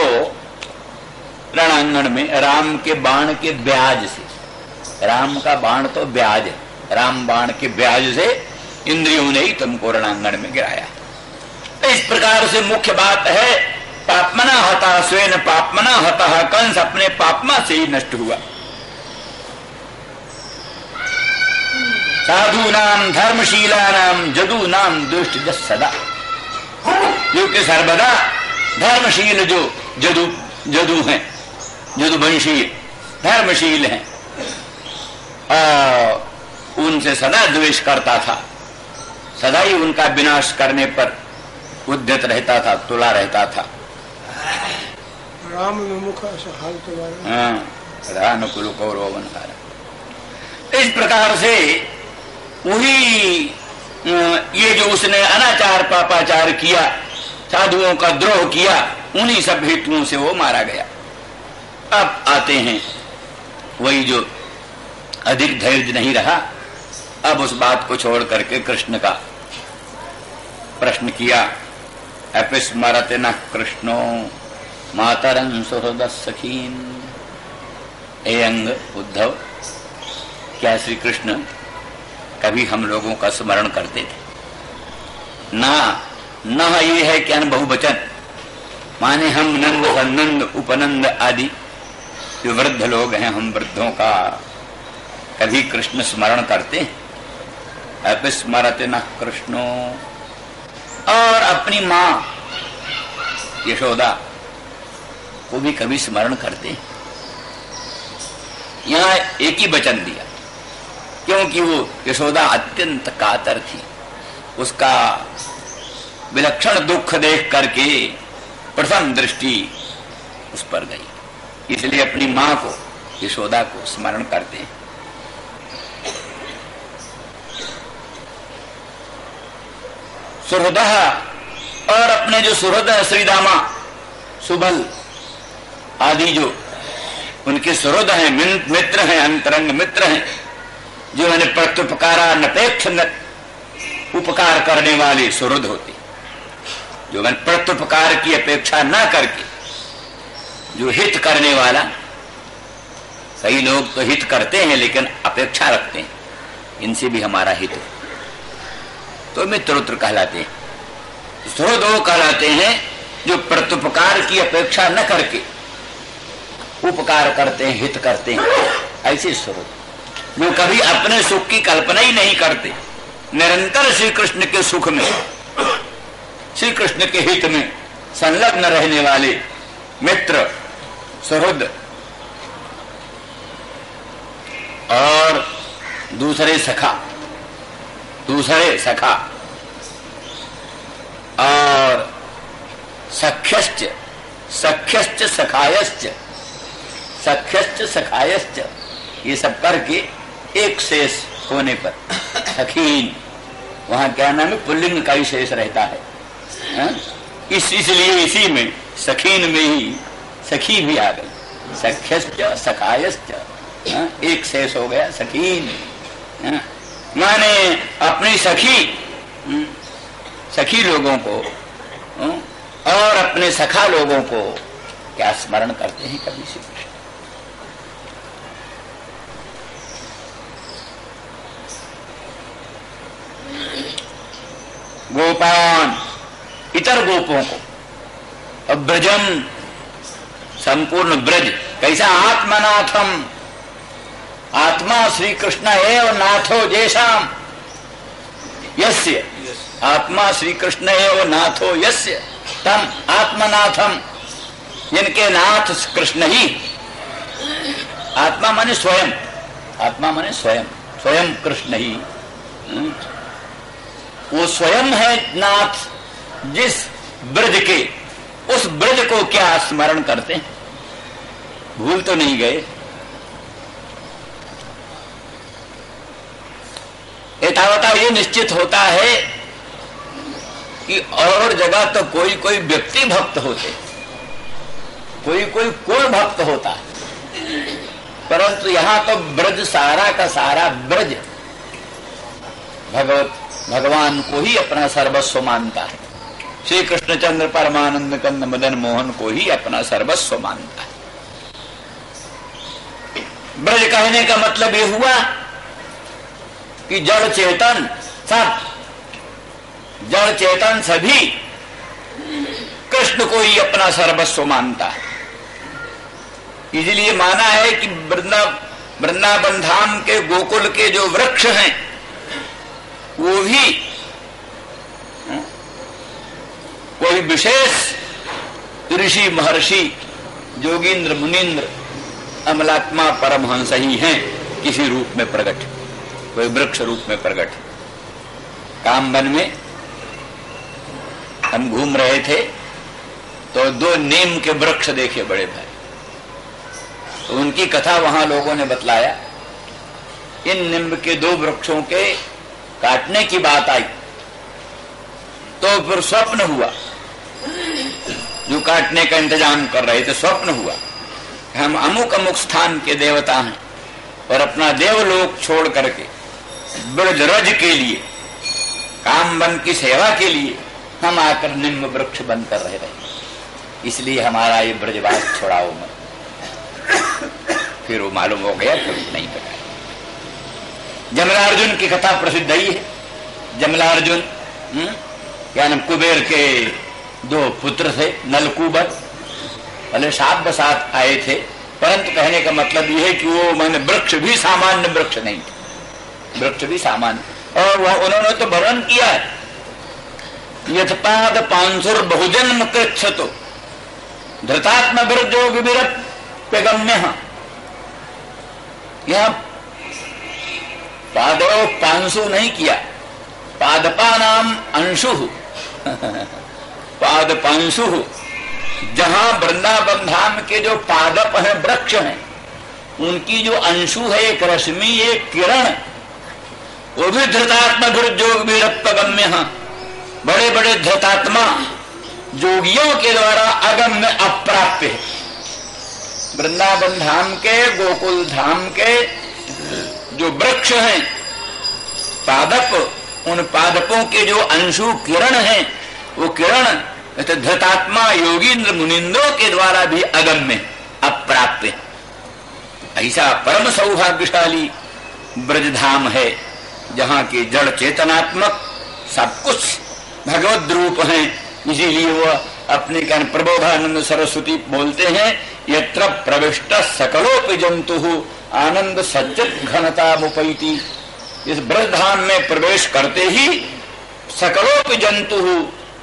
रणांगण में राम के बाण के ब्याज से, राम का बाण तो ब्याज है, राम बाण के ब्याज से इंद्रियों ने ही तुमको रणांगण में गिराया। तो इस प्रकार से मुख्य बात है, पापमना हता स्वेन पापमना हतः, कंस अपने पापमा से ही नष्ट हुआ। साधूनाम धर्मशीलानाम जदूनाम दुष्ट जस सदा, क्योंकि सर्वदा धर्मशील जो जदू हैं, जदुवंशीय धर्मशील हैं, उनसे सदा द्वेष करता था, सदा ही उनका विनाश करने पर उद्यत रहता था, तुला रहता था। राम विमुख हाल तो रानुकुल कौरवन। इस प्रकार से वही ये जो उसने अनाचार पापाचार किया, साधुओं का द्रोह किया, उन्हीं सब हेतुओं से वो मारा गया। अब आते हैं वही जो अधिक धैर्य नहीं रहा, अब उस बात को छोड़ करके कृष्ण का प्रश्न किया। अपिस्मरते न कृष्णो मातरं सुहृद सखीन। ए अंग उद्धव, क्या श्री कृष्ण कभी हम लोगों का स्मरण करते थे? ना ये है क्या बहुवचन, माने हम नंद सन्नंद उपनंद आदि जो वृद्ध लोग हैं, हम वृद्धों का कभी कृष्ण स्मरण करते हैं? अपिस्मरते न कृष्णो, और अपनी मां यशोदा को भी कभी स्मरण करते हैं? यहां एक ही वचन दिया, क्योंकि वो यशोदा अत्यंत कातर थी, उसका विलक्षण दुख देख करके प्रथम दृष्टि उस पर गई, इसलिए अपनी मां को यशोदा को स्मरण करते हैं। सुहृदः, और अपने जो सुहृद है श्रीदामा, सुबल आदि जो उनके सुहृद हैं, मित्र हैं, अंतरंग मित्र हैं, जो उन्हें प्रत्युपकारा नपेक्ष उपकार करने वाले सुहृद होते, जो मैंने प्रत्युपकार की अपेक्षा न करके जो हित करने वाला। कई लोग तो हित करते हैं लेकिन अपेक्षा रखते हैं, इनसे भी हमारा हित हो। तो मित्रोत्र कहलाते हैं। सुहृद वो कहलाते हैं जो प्रत्युपकार की अपेक्षा न करके उपकार करते हैं, हित करते हैं, ऐसे सुहृद जो कभी अपने सुख की कल्पना ही नहीं करते, निरंतर श्री कृष्ण के सुख में, श्री कृष्ण के हित में संलग्न रहने वाले मित्र सुहृद। और दूसरे सखा और सख्यश्च सखायश्च ये सब करके एक शेष होने पर सखीन, वहां क्या नाम है, पुल्लिंग का ही शेष रहता है। इसलिए इसी में सखीन में ही सखी भी आ गई, सख्यश्च सखायश्च, एक शेष हो गया सखीन। माने अपनी सखी लोगों को और अपने सखा लोगों को क्या स्मरण करते हैं कभी श्री कृष्ण। गोपान इतर गोपों को, अब ब्रजम संपूर्ण ब्रज कैसा, आत्मनाथम, आत्मा श्री कृष्ण एव नाथो जेषाम यस्य, आत्मा श्री कृष्ण एव नाथो यस्य तम आत्मनाथम, जिनके नाथ कृष्ण ही, आत्मा माने स्वयं, आत्मा माने स्वयं, स्वयं कृष्ण ही, वो स्वयं है नाथ, जिस ब्रज के, उस ब्रज को क्या स्मरण करते हैं, भूल तो नहीं गए। एतावता ये निश्चित होता है कि और जगह तो कोई कोई व्यक्ति भक्त होते, कोई कोई कुल भक्त होता है, परंतु यहां तो ब्रज सारा का सारा ब्रज भगवान को ही अपना सर्वस्व मानता है। श्री कृष्णचंद्र परमानंद कंद मदन मोहन को ही अपना सर्वस्व मानता है। ब्रज कहने का मतलब ये हुआ कि जड़ चेतन सब, जड़ चेतन सभी कृष्ण को ही अपना सर्वस्व मानता है। इसलिए माना है कि वृंदावन धाम के गोकुल के जो वृक्ष हैं वो भी कोई विशेष ऋषि महर्षि जोगींद्र मुनीन्द्र अमलात्मा परमहंस ही हैं, किसी रूप में प्रकट, कोई वृक्ष रूप में प्रकट। कामवन में हम घूम रहे थे तो दो नीम के वृक्ष देखे बड़े भाई, तो उनकी कथा वहां लोगों ने बतलाया। इन नीम के दो वृक्षों के काटने की बात आई तो फिर स्वप्न हुआ, जो काटने का इंतजाम कर रहे थे, स्वप्न हुआ हम अमुक अमुक स्थान के देवता हैं और अपना देवलोक छोड़ करके ब्रज रज के लिए, कामवन की सेवा के लिए हम आकर निम्न वृक्ष बनकर रह रहे, इसलिए हमारा ये ब्रजवास छोड़ाओ मत। फिर वो मालूम हो गया, फिर नहीं पता। जमलार्जुन की कथा प्रसिद्ध ही है। जमलार्जुन यानी कुबेर के दो पुत्र थे, नलकूबर, भले साथ बसात आए थे, परंतु कहने का मतलब यह है कि वो मैंने वृक्ष भी सामान्य वृक्ष नहीं थे, वृक्ष भी सामान्य। और वह उन्होंने तो वर्णन किया है, यथपाद पांसुर बहुजन्म कृच्छतो धृतात्म विरजो विरत पेगम्य। यह पादो पांसु नहीं किया, पादपा नाम अंशु पाद पांसु, जहां वृंदावन धाम के जो पादप हैं, वृक्ष हैं, उनकी जो अंशु है, एक रश्मि, एक किरण, वो भी धृतात्मा जोग भी रत्पगम्य, बड़े बड़े धृतात्मा जोगियों के द्वारा अगम्य अप्राप्य है। वृंदावन धाम के, गोकुल धाम के जो वृक्ष हैं, पादप, उन पादपों के जो अंशु किरण हैं, वो किरण धृतात्मा योगींद्र मुनिंद्रों के द्वारा भी अगम्य अप्राप्य। ऐसा परम सौभाग्यशाली ब्रजधाम है जहां के जड़ चेतनात्मक सब कुछ भगवद रूप हैं। इसीलिए वो अपने ज्ञान प्रबोधानंद सरस्वती बोलते हैं, यत्र प्रविष्ट सकलोपि जंतु आनंद सच्चित घनता मुपैति। इस ब्रजधाम में प्रवेश करते ही सकलोपि जंतु,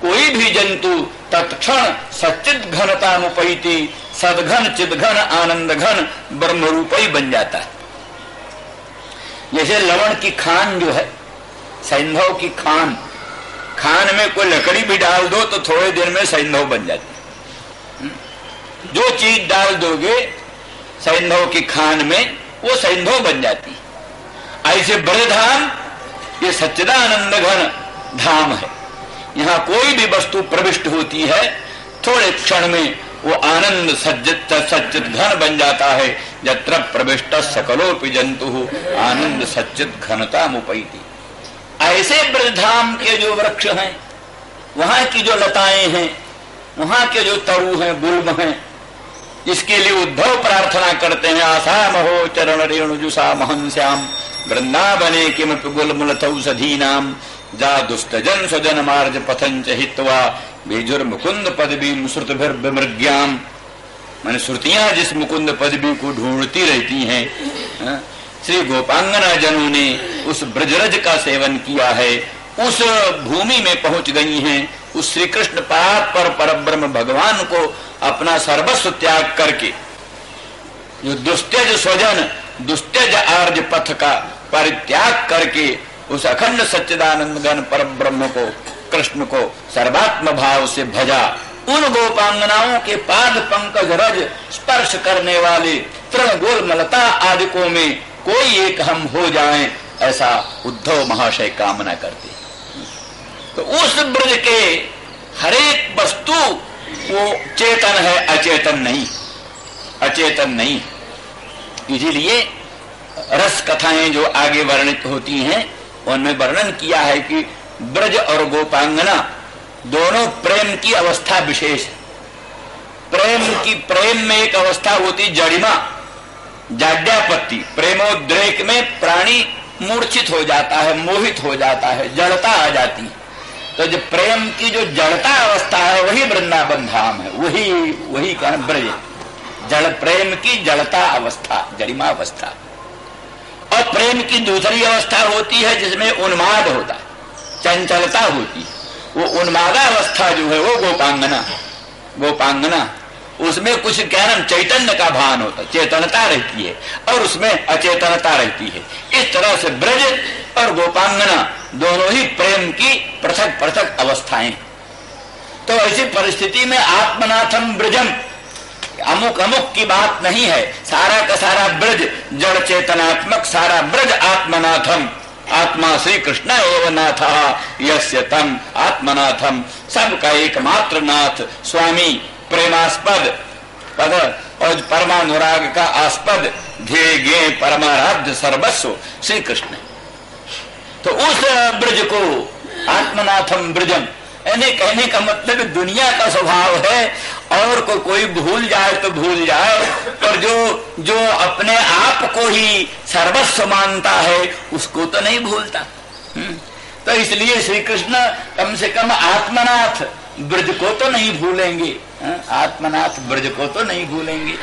कोई भी जंतु तत्क्षण सच्चित घनता मुपैति, सदघन चिदघन आनंद घन ब्रह्म रूप ही बन जाता है। जैसे लवण की खान जो है, सैंधव की खान, खान में कोई लकड़ी भी डाल दो तो थोड़े दिन में सैंधव बन जाती है। जो चीज डाल दोगे सैंधव की खान में वो सैंधव बन जाती है। ऐसे ब्रजधाम ये सच्चिदानंद घन धाम है। यहाँ कोई भी वस्तु प्रविष्ट होती है थोड़े क्षण में वो आनंद सच्चित घन बन जाता है। यत्र प्रविष्ट सकलोपि जंतु आनंद सच्चित घनता मुपैति। ऐसे ब्रजधाम के जो वृक्ष हैं, वहां की जो लताएं हैं, वहां के जो तरु हैं, गुल्म हैं, इसके लिए उद्धव प्रार्थना करते हैं, आसाम हो चरण रेणु जुषा महन श्याम वृंदावने किमपि गुल्मलतौषधीनाम जा दुष्टजन स्वजन मार्ज पथंच हित्वा बेजुर मुकुंद पदवी श्रुतभिर विमृग्याम। माने श्रुतियां जिस मुकुंद पदवी को ढूंढती रहती हैं, श्री गोपांगना जनों ने उस ब्रजरज का सेवन किया है, उस भूमि में पहुंच गई हैं। उस श्री कृष्ण पाद पर परब्रह्म भगवान को अपना सर्वस्व त्याग करके, जो दुस्त्यज स्वजन दुस्त्यज आर्ज पथ का परित्याग करके उस अखंड सच्चिदानंद घन परब्रह्म को, कृष्ण को सर्वात्म भाव से भजा। उन गोपांगनाओं के पाद पंकज रज स्पर्श करने वाले तृण गोलमलता आदिकों में कोई एक हम हो जाएं, ऐसा उद्धव महाशय कामना करते। तो उस ब्रज के हरेक वस्तु वो चेतन है, अचेतन नहीं, अचेतन नहीं। इसीलिए रस कथाएं जो आगे वर्णित होती हैं उनमें वर्णन किया है कि ब्रज और गोपांगना दोनों प्रेम की अवस्था विशेष है। प्रेम में एक अवस्था होती जड़िमा, जाड्यापत्ति। प्रेमोद्रेक में प्राणी मूर्छित हो जाता है, मोहित हो जाता है, जड़ता आ जाती है। तो जो प्रेम की जो जड़ता अवस्था है वही वृंदावन धाम है, वही क्या ब्रज। जड़ प्रेम की जड़ता अवस्था, जड़िमा अवस्था। और प्रेम की दूसरी अवस्था होती है जिसमें उन्माद होता है, चंचलता होती है। वो उन्मादा अवस्था जो है वो गोपांगना, उसमें कुछ ज्ञान चैतन्य का भान होता है, चेतनता रहती है और उसमें अचेतनता रहती है। इस तरह से ब्रज और गोपांगना दोनों ही प्रेम की पृथक पृथक अवस्थाएं। तो ऐसी परिस्थिति में आत्मनाथम ब्रजम, अमुक अमुक की बात नहीं है, सारा का सारा ब्रज जड़ चेतनात्मक, सारा ब्रज आत्मनाथम। आत्मा श्री कृष्ण एवं नाथ यस्य तम आत्मनाथम। सबका एकमात्र नाथ स्वामी, प्रेमास्पद पद और परमानुराग का आस्पद, ध्येय गे परमाराध्य सर्वस्व श्री कृष्ण। तो उस ब्रज को आत्मनाथम ब्रजम, यानी कहने का मतलब दुनिया का स्वभाव है और कोई भूल जाए तो भूल जाए, पर जो अपने आप को ही सर्वस्व मानता है उसको तो नहीं भूलता। तो इसलिए श्री कृष्ण कम से कम आत्मनाथ ब्रज को तो नहीं भूलेंगे, आत्मनाथ ब्रज को तो नहीं भूलेंगे।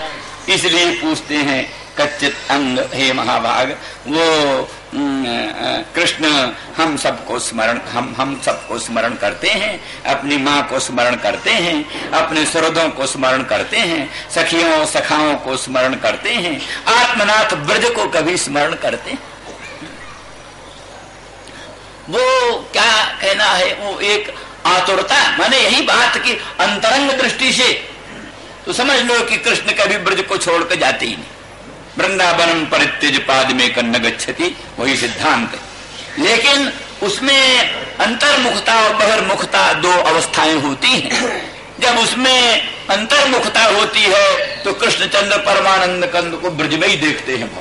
इसलिए पूछते हैं कच्चित अंग हे महाभाग, वो कृष्ण हम सबको स्मरण करते हैं, अपनी माँ को स्मरण करते हैं, अपने सुहृदों को स्मरण करते हैं, सखियों सखाओं को स्मरण करते हैं, आत्मनाथ ब्रज को कभी स्मरण करते हैं। वो क्या कहना है, वो एक आतुरता, माने यही बात की अंतरंग दृष्टि से तो समझ लो कि कृष्ण कभी ब्रज को छोड़कर जाते ही नहीं। वृंदावनम परित्यज पाद में कन्न गच्छति, वही सिद्धांत है। लेकिन उसमें अंतर्मुखता और बहिर्मुखता दो अवस्थाएं होती हैं। जब उसमें अंतर्मुखता होती है तो कृष्णचंद्र परमानंद कंद को ब्रज में ही देखते हैं,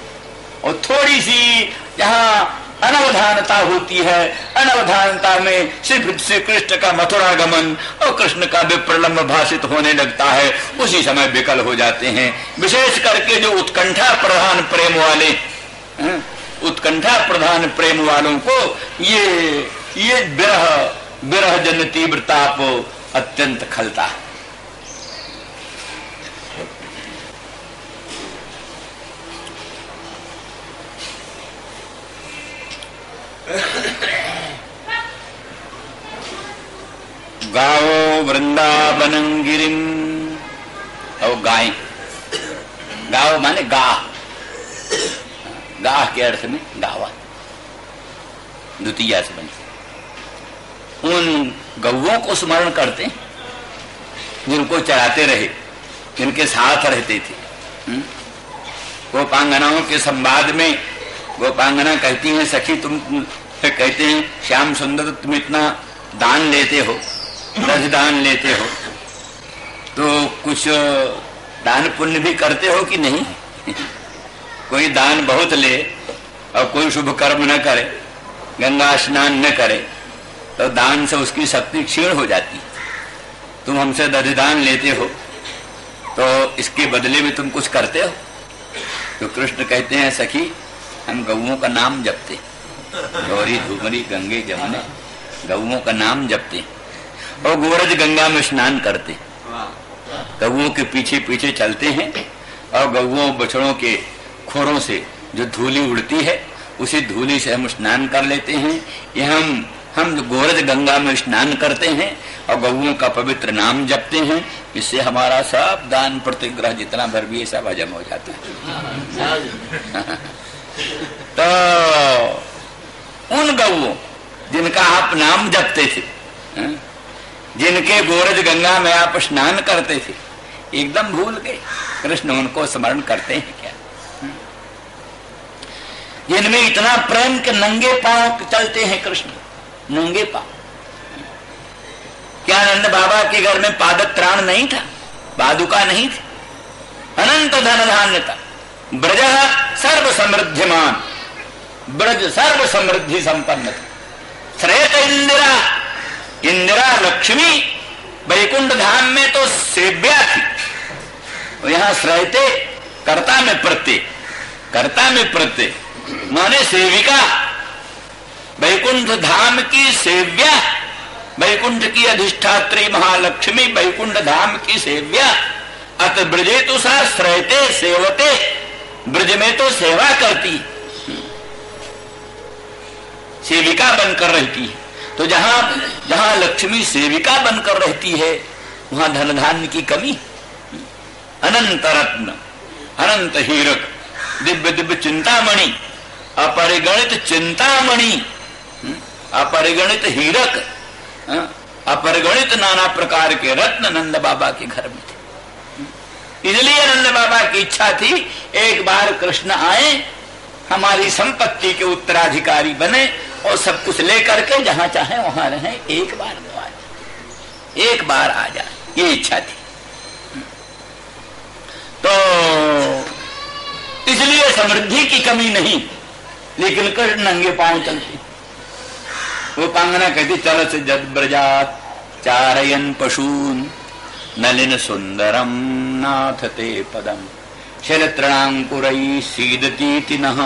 और थोड़ी सी जहाँ अनवधानता होती है, अनवधानता में श्री कृष्ण का मथुरा गमन और कृष्ण का विप्रलम्ब भाषित होने लगता है, उसी समय विकल हो जाते हैं। विशेष करके जो उत्कंठा प्रधान प्रेम वाले, उत्कंठा प्रधान प्रेम वालों को ये ये विरह जन तीव्रताप अत्यंत खलता। गाओ वृंदावनं गिरिम, और गाय, गाओ माने गाह, गाह के अर्थ में गावा, द्वितीया से बनी। उन गौओं को स्मरण करते जिनको चराते रहे, जिनके साथ रहते थे। गोपांगनाओं के संवाद में गोपांगना कहती हैं, सखी तुम, कहते हैं श्याम सुंदर तुम इतना दान लेते हो, रज दान लेते हो, तो कुछ दान पुण्य भी करते हो कि नहीं? कोई दान बहुत ले और कोई शुभ कर्म न करे, गंगा स्नान न करे, तो दान से उसकी शक्ति क्षीण हो जाती। तुम हमसे दध दान लेते हो तो इसके बदले में तुम कुछ करते हो? तो कृष्ण कहते हैं सखी हम गौओं का नाम जपते, गौरी धूमरी गंगे जमुने, गौओं का नाम जपते और गोरज गंगा में स्नान करते, गौओं के पीछे पीछे चलते हैं और गौओं बछड़ों के खोरों से जो धूली उड़ती है उसी धूली से हम स्नान कर लेते हैं। ये हम गोरज गंगा में स्नान करते हैं और गौओं का पवित्र नाम जपते हैं। इससे हमारा सब दान प्रतिग्रह जितना भर भी सब हजम हो जाता है। तो उन गौओं जिनका आप नाम जपते थे, जिनके गोरज गंगा में आप स्नान करते थे, एकदम भूल गए। कृष्ण उनको स्मरण करते हैं क्या? जिनमें इतना प्रेम के नंगे पांव चलते हैं कृष्ण, नंगे पांव। क्या नंद बाबा के घर में पादक त्राण नहीं था, पादुका नहीं थी? अनंत धन धान्य था, ब्रज सर्व समृद्धिमान, ब्रज सर्व समृद्धि संपन्न था। श्रेत इंदिरा, इंदिरा लक्ष्मी वैकुंठ धाम में तो सेव्या थी, तो यहां श्रेते कर्ता में प्रत्यय, कर्ता में प्रत्यय माने सेविका, वैकुंठ धाम की सेव्या, वैकुंठ की अधिष्ठात्री महालक्ष्मी वैकुंठ धाम की सेव्या। अत ब्रजे तो सा श्रेते सेवते, ब्रज में तो सेवा करती, सेविका बनकर रहती है। तो जहां लक्ष्मी सेविका बनकर रहती है वहां धन धान्य की कमी। अनंत रत्न, अनंत हीरक, दिव्य दिव्य चिंतामणि, अपरिगणित चिंतामणि, अपरिगणित हीरक, अपरिगणित नाना प्रकार के रत्न नंद बाबा के घर में थे। इसलिए नंद बाबा की इच्छा थी एक बार कृष्ण आए, हमारी संपत्ति के उत्तराधिकारी बने और सब कुछ लेकर के जहां चाहे वहां रहें, एक बार आ जाए, एक बार आ जाए, ये इच्छा थी। तो इसलिए समृद्धि की कमी नहीं, लेकिन कृष्ण नंगे पांव चलते। वो पांगना कहती चल से जद ब्रजात चारयन पशून नलिन सुंदरम नाथ ते पदम शैलतृणांकुरई सीदती नः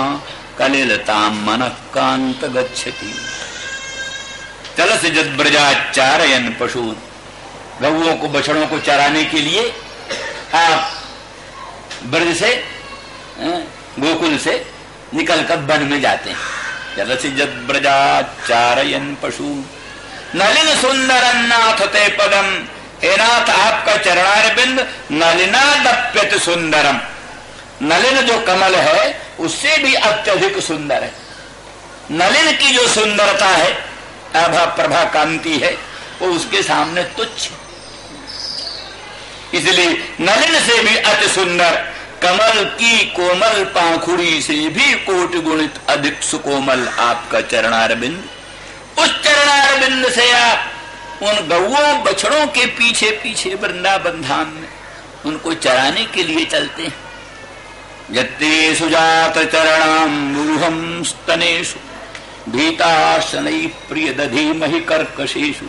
कलिलताम मनः कांत गच्छति। चल से जद ब्रजात चारयन पशून, गौओं को बछड़ों को चराने के लिए आप ब्रज से गोकुल से निकलकर वन में जाते हैं। जलसी जद ब्रजात चारयन पशु नलिन सुंदरम नाथ ते पदम, हे नाथ आपका चरणारविंद नलिना दप्यत सुंदरम, नलिन जो कमल है उससे भी अत्यधिक सुंदर है। नलिन की जो सुंदरता है, आभा प्रभा कांति है, वो उसके सामने तुच्छ। इसलिए नलिन से भी अति सुंदर, कमल की कोमल पाखुड़ी से भी कोटि गुणित अधिक सुकोमल आपका चरणारविंद। उस चरणारविंद से आप उन गौओं बछड़ों के पीछे पीछे वृंदावन धाम में उनको चराने के लिए चलते हैं। यत्ते सुजात चरणाम्बुरुहं स्तनेषु भीताशनैः प्रिय दधीमहि कर्कशेषु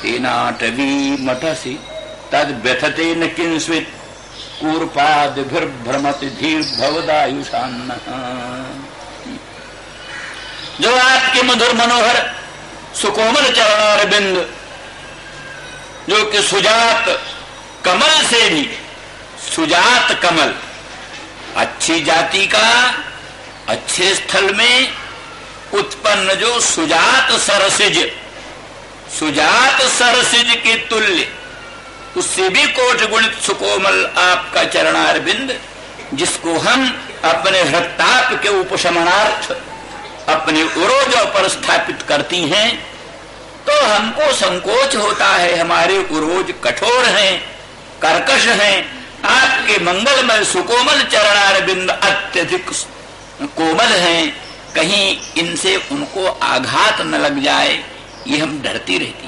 तेनाटवी मठसि तद व्यथते न किंस्वित् कूर्पादिभिर्भ्रमति धीर भवदायुषान्न। जो आपके मधुर मनोहर सुकोमल चरणार बिंद, जो कि सुजात कमल से भी, सुजात कमल, अच्छी जाति का अच्छे स्थल में उत्पन्न जो सुजात सरसिज, सुजात सरसिज के तुल्य, उससे भी कोटि गुणित सुकोमल आपका चरणार बिंद, जिसको हम अपने हृताप के उपशमनार्थ अपने उरोजों पर स्थापित करती हैं, तो हमको संकोच होता है। हमारे उरोज कठोर हैं, कर्कश हैं। आपके मंगलमय सुकोमल चरणार बिंद अत्यधिक कोमल हैं, कहीं इनसे उनको आघात न लग जाए, ये हम डरती रहती।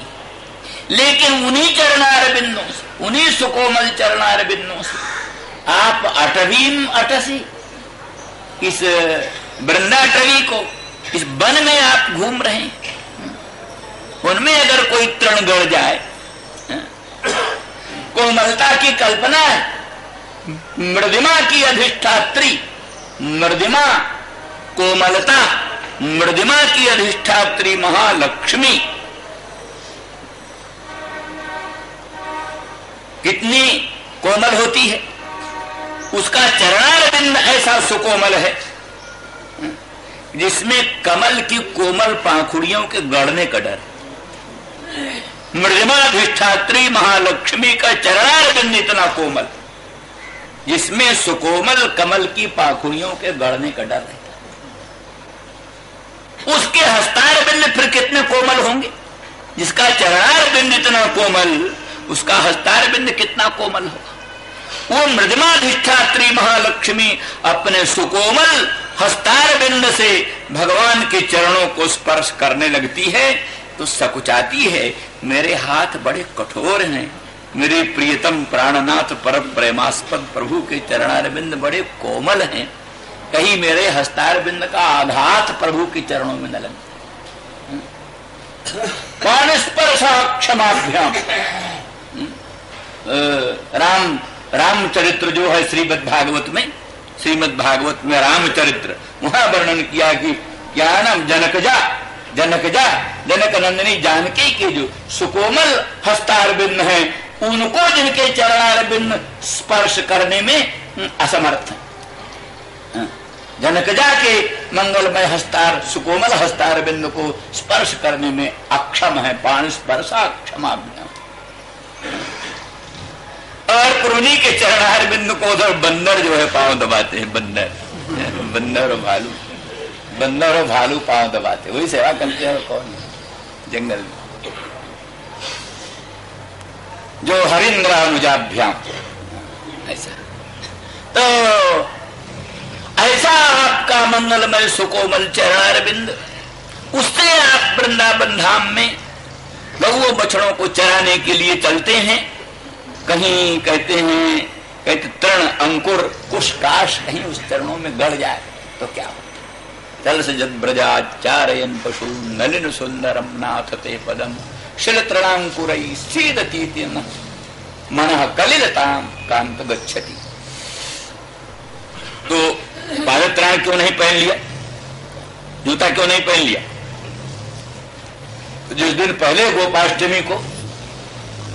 लेकिन उन्हीं चरणार बिंदों से, उन्हीं सुकोमल चरणार बिंदों से आप अटवीम अटसी, इस वृंदाटवी को, इस वन में आप घूम रहे हैं, उनमें अगर कोई तृण गड़ जाए, कोमलता की कल्पना है, मृदिमा की अधिष्ठात्री, मृदिमा कोमलता, मृदिमा की अधिष्ठात्री महालक्ष्मी कितनी कोमल होती है, उसका चरणार बिंद ऐसा सुकोमल है जिसमें कमल की कोमल पाखुड़ियों के गड़ने का डर। मृदिमाधिष्ठात्री महालक्ष्मी का चरणार बिंद इतना कोमल, जिसमें सुकोमल कमल की पाखुड़ियों के गड़ने का डर है। उसके हस्तार बिंद फिर कितने कोमल होंगे, जिसका चरणार बिंद इतना कोमल, उसका हस्तार बिंद कितना कोमल होगा। वो मृदिमाधिष्ठात्री महालक्ष्मी अपने सुकोमल हस्तार बिंद से भगवान के चरणों को स्पर्श करने लगती है तो सकुचाती है, मेरे हाथ बड़े कठोर हैं, मेरे प्रियतम प्राणनाथ परम प्रेमास्पद प्रभु के चरणार बिंद बड़े कोमल हैं, कहीं मेरे हस्तार बिंद का आघात प्रभु के चरणों में न लगे। पाणिस्पर्शा क्षमाभ्याम। रामचरित्र जो है श्रीमद् भागवत में रामचरित्र, वहां वर्णन किया कि क्या नाम जनक नंदिनी जानकी के जो सुकोमल हस्तार बिंद है, उनको जिनके चरणार बिंद स्पर्श करने में असमर्थ है। जनकजा के मंगलमय हस्तार, सुकोमल हस्तार बिंद को स्पर्श करने में अक्षम है। पाण स्पर्शा क्षमाभ्याम। और पुरुनी के चरणार बिंद को उधर बंदर जो है पांव दबाते हैं, बंदर और भालू पांव दबाते, वही सेवा करते हैं। कौन जंगल में जो हरिंद्रानुजाभ्याम, ऐसा तो ऐसा आपका मंगलमय सुकोमल चरणार बिंद, उससे आप वृंदावन धाम में गऊ बछड़ों को चराने के लिए चलते हैं। कहीं कहते तृण अंकुर कुश काश कहीं उस चरणों में गड़ जाए तो क्या हो। चल से जद ब्रजाचारयन पशु नलिन सुंदरम नाथ ते पदम शिल तृणांकुरई सीदती मनः कलिलताम कांत गच्छति। तो पादत्राण क्यों नहीं पहन लिया, जूता क्यों नहीं पहन लिया? जिस दिन पहले गोपाष्टमी को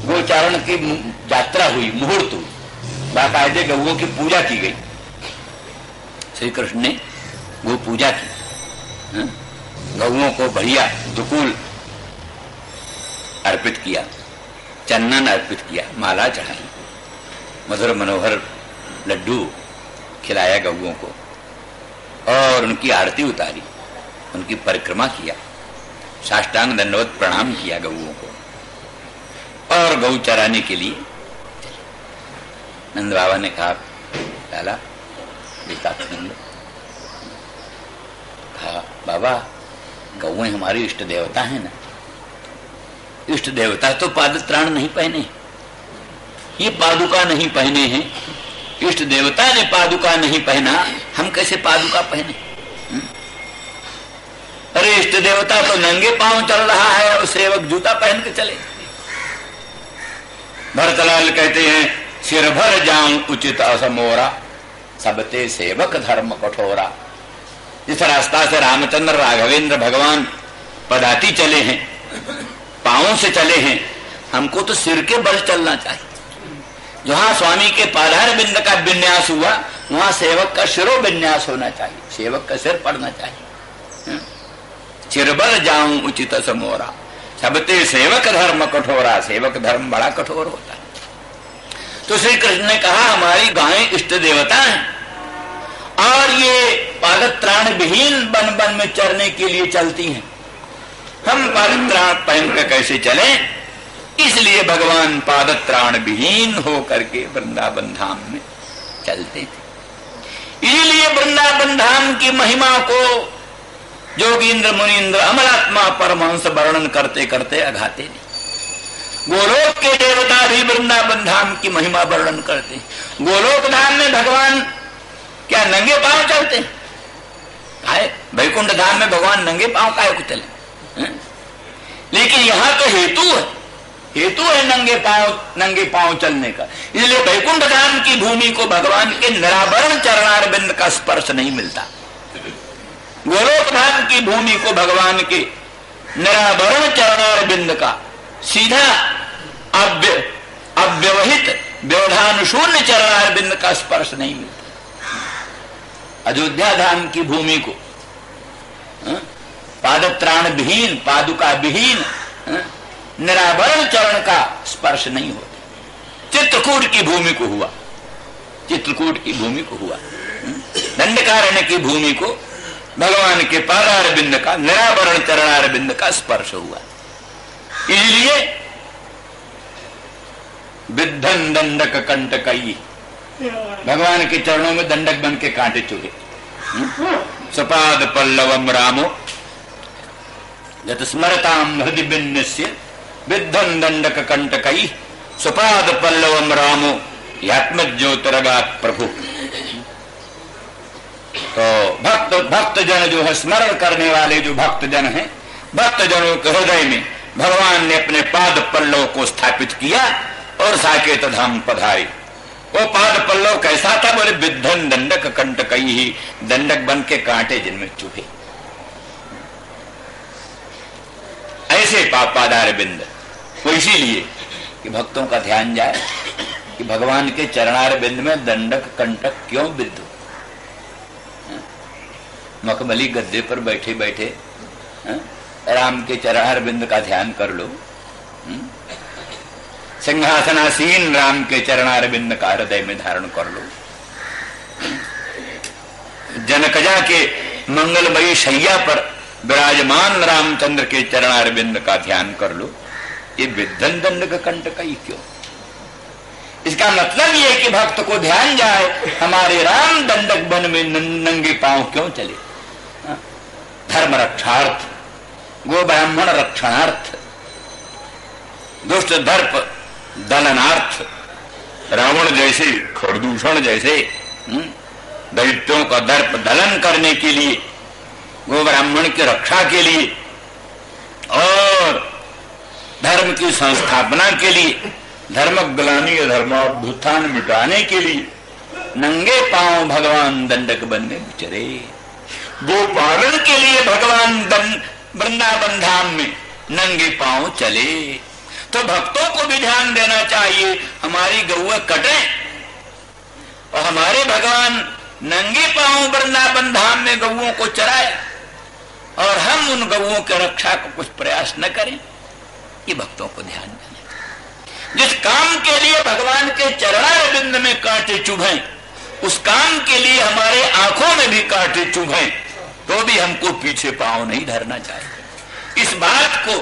गोचारण की यात्रा हुई, मुहूर्त हुई, बाकायदे गौओं की पूजा की गई। श्री कृष्ण ने गो पूजा की, गौओं को बढ़िया दुकूल अर्पित किया, चंदन अर्पित किया, माला चढ़ाई, मधुर मनोहर लड्डू खिलाया गौओं को और उनकी आरती उतारी, उनकी परिक्रमा किया, साष्टांग दंडवत प्रणाम किया गौओं को और गौ चराने के लिए। नंद बाबा ने कहा, लाला बेटा कहा, बाबा गौएं हमारी इष्ट देवता है ना, इष्ट देवता तो पादत्राण नहीं पहने, ये पादुका नहीं पहने हैं, इष्ट देवता ने पादुका नहीं पहना, हम कैसे पादुका पहने? अरे इष्ट देवता तो नंगे पांव चल रहा है और सेवक जूता पहन के चले। भरतलाल कहते हैं, सिर भर जाऊं उचित असमोरा, सबते सेवक धर्म कठोरा। जिस रास्ता से रामचंद्र राघवेंद्र भगवान पदाती चले हैं, पांवों से चले हैं, हमको तो सिर के बल चलना चाहिए। जहां स्वामी के पादार बिंद का विन्यास हुआ वहां सेवक का शिरो विन्यास होना चाहिए, सेवक का सिर पड़ना चाहिए। चिरबल जाऊं उचित समोरा, सबते सेवक धर्म कठोरा, सेवक धर्म बड़ा कठोर होता है। तो श्री कृष्ण ने कहा हमारी गायें इष्ट देवता हैं और ये पादत्राण विहीन वन वन में चरने के लिए चलती हैं, हम पादत्राण पहन कर कैसे चले? इसलिए भगवान पादत्राण विहीन हो करके वृंदावन धाम में चलते थे। इसलिए वृंदावन धाम की महिमा को जोगींद्र मुनीन्द्र अमलात्मा परमहंस वर्णन करते करते अघाते नहीं। गोलोक के देवता भी वृंदावन धाम की महिमा वर्णन करते। गोलोक धाम में भगवान क्या नंगे पांव चलते हैं? वैकुंठ धाम में भगवान नंगे पांव काहे को चले? लेकिन यहां तो हेतु है नंगे पांव चलने का। इसलिए वैकुंठ धाम की भूमि को भगवान के निरावरण चरणार बिंद का स्पर्श नहीं मिलता। गोलोक धाम की भूमि को भगवान के निरावरण चरणार बिंद का सीधा अव्यवहित व्यवधान शून्य चरणार बिंद का स्पर्श नहीं मिलता। अयोध्या धाम की भूमि को पादत्राण विहीन, पादुका विहीन, निरावरण चरण का स्पर्श नहीं होता। चित्रकूट की भूमि को हुआ, चित्रकूट की भूमि को हुआ, दंडकारण्य की भूमि को भगवान के पादार बिंद का निरावरण चरणार बिंद का स्पर्श हुआ। इसलिए विद्धन दंडक कंटकई, भगवान के चरणों में दंडक बन के कांटे चुभे। सपाद पल्लवम रामो यत स्मरताम हृदय विन्यस्य विद्धन दंडक कंटकई, सपाद पल्लवम रामो यात्मज्योतिरगात प्रभु। तो भक्त जन जो है, स्मरण करने वाले जो भक्त जन है, भक्त जनों के हृदय में भगवान ने अपने पाद पल्लव को स्थापित किया और साकेत धाम पधारे। वो पाद पल्लव कैसा था? बोले विद्धन दंडक कंटकई ही, दंडक बन के कांटे जिनमें चुभे। ऐसे पादार बिंद। वो इसीलिए कि भक्तों का ध्यान जाए कि भगवान के चरणार बिंद में दंडक कंटक क्यों विद्ध। मखमली गद्दे पर बैठे बैठे राम के चरणार बिंद का ध्यान कर लो। सिंहासनासीन राम के चरणार बिंद का हृदय में धारण कर लो। जनकजा के मंगलमयी शैया पर विराजमान रामचंद्र के चरणार बिंद का ध्यान कर लो। ये विद्धन दंडक कंटकई क्यों? इसका मतलब ये कि भक्त को ध्यान जाए हमारे राम दंडक वन में नंगे पांव क्यों चले? धर्म रक्षार्थ, गो ब्राह्मण रक्षणार्थ, दुष्ट दर्प दलनार्थ, रावण जैसे खरदूषण जैसे दैत्यों का दर्प दलन करने के लिए, गो ब्राह्मण की रक्षा के लिए और धर्म की संस्थापना के लिए, धर्म ग्लानि धर्मोत्थान मिटाने के लिए नंगे पांव भगवान दंडक वन में विचरे। गोपालन के लिए भगवान वृंदावन धाम में नंगे पांव चले। तो भक्तों को भी ध्यान देना चाहिए, हमारी गौएं कटे और हमारे भगवान नंगे पांव वृंदावन धाम में गौओं को चराया और हम उन गौओं की रक्षा को कुछ प्रयास न करें। ये भक्तों को ध्यान देना चाहिए। जिस काम के लिए भगवान के चरणार बिंद में कांटे चुभे, उस काम के लिए हमारे आंखों में भी कांटे चुभे, तो भी हमको पीछे पांव नहीं धरना चाहिए। इस बात को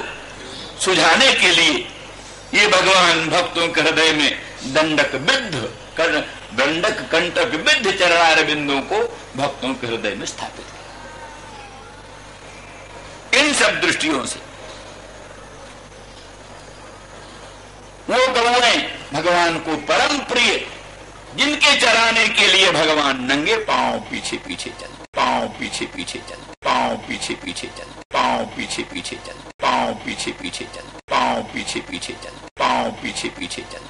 सुझाने के लिए ये भगवान भक्तों के हृदय में दंडक कंटक विद्ध चरणार बिंदों को भक्तों के हृदय में स्थापित किया। इन सब दृष्टियों से वो गौएं भगवान को परम प्रिय, जिनके चराने के लिए भगवान नंगे पांव पीछे पीछे चल, पांव पीछे पीछे चल, पांव पीछे पीछे चल, पांव पीछे पीछे चल, पांव पीछे पीछे चल, पांव पीछे पीछे चल, पांव पीछे पीछे चल,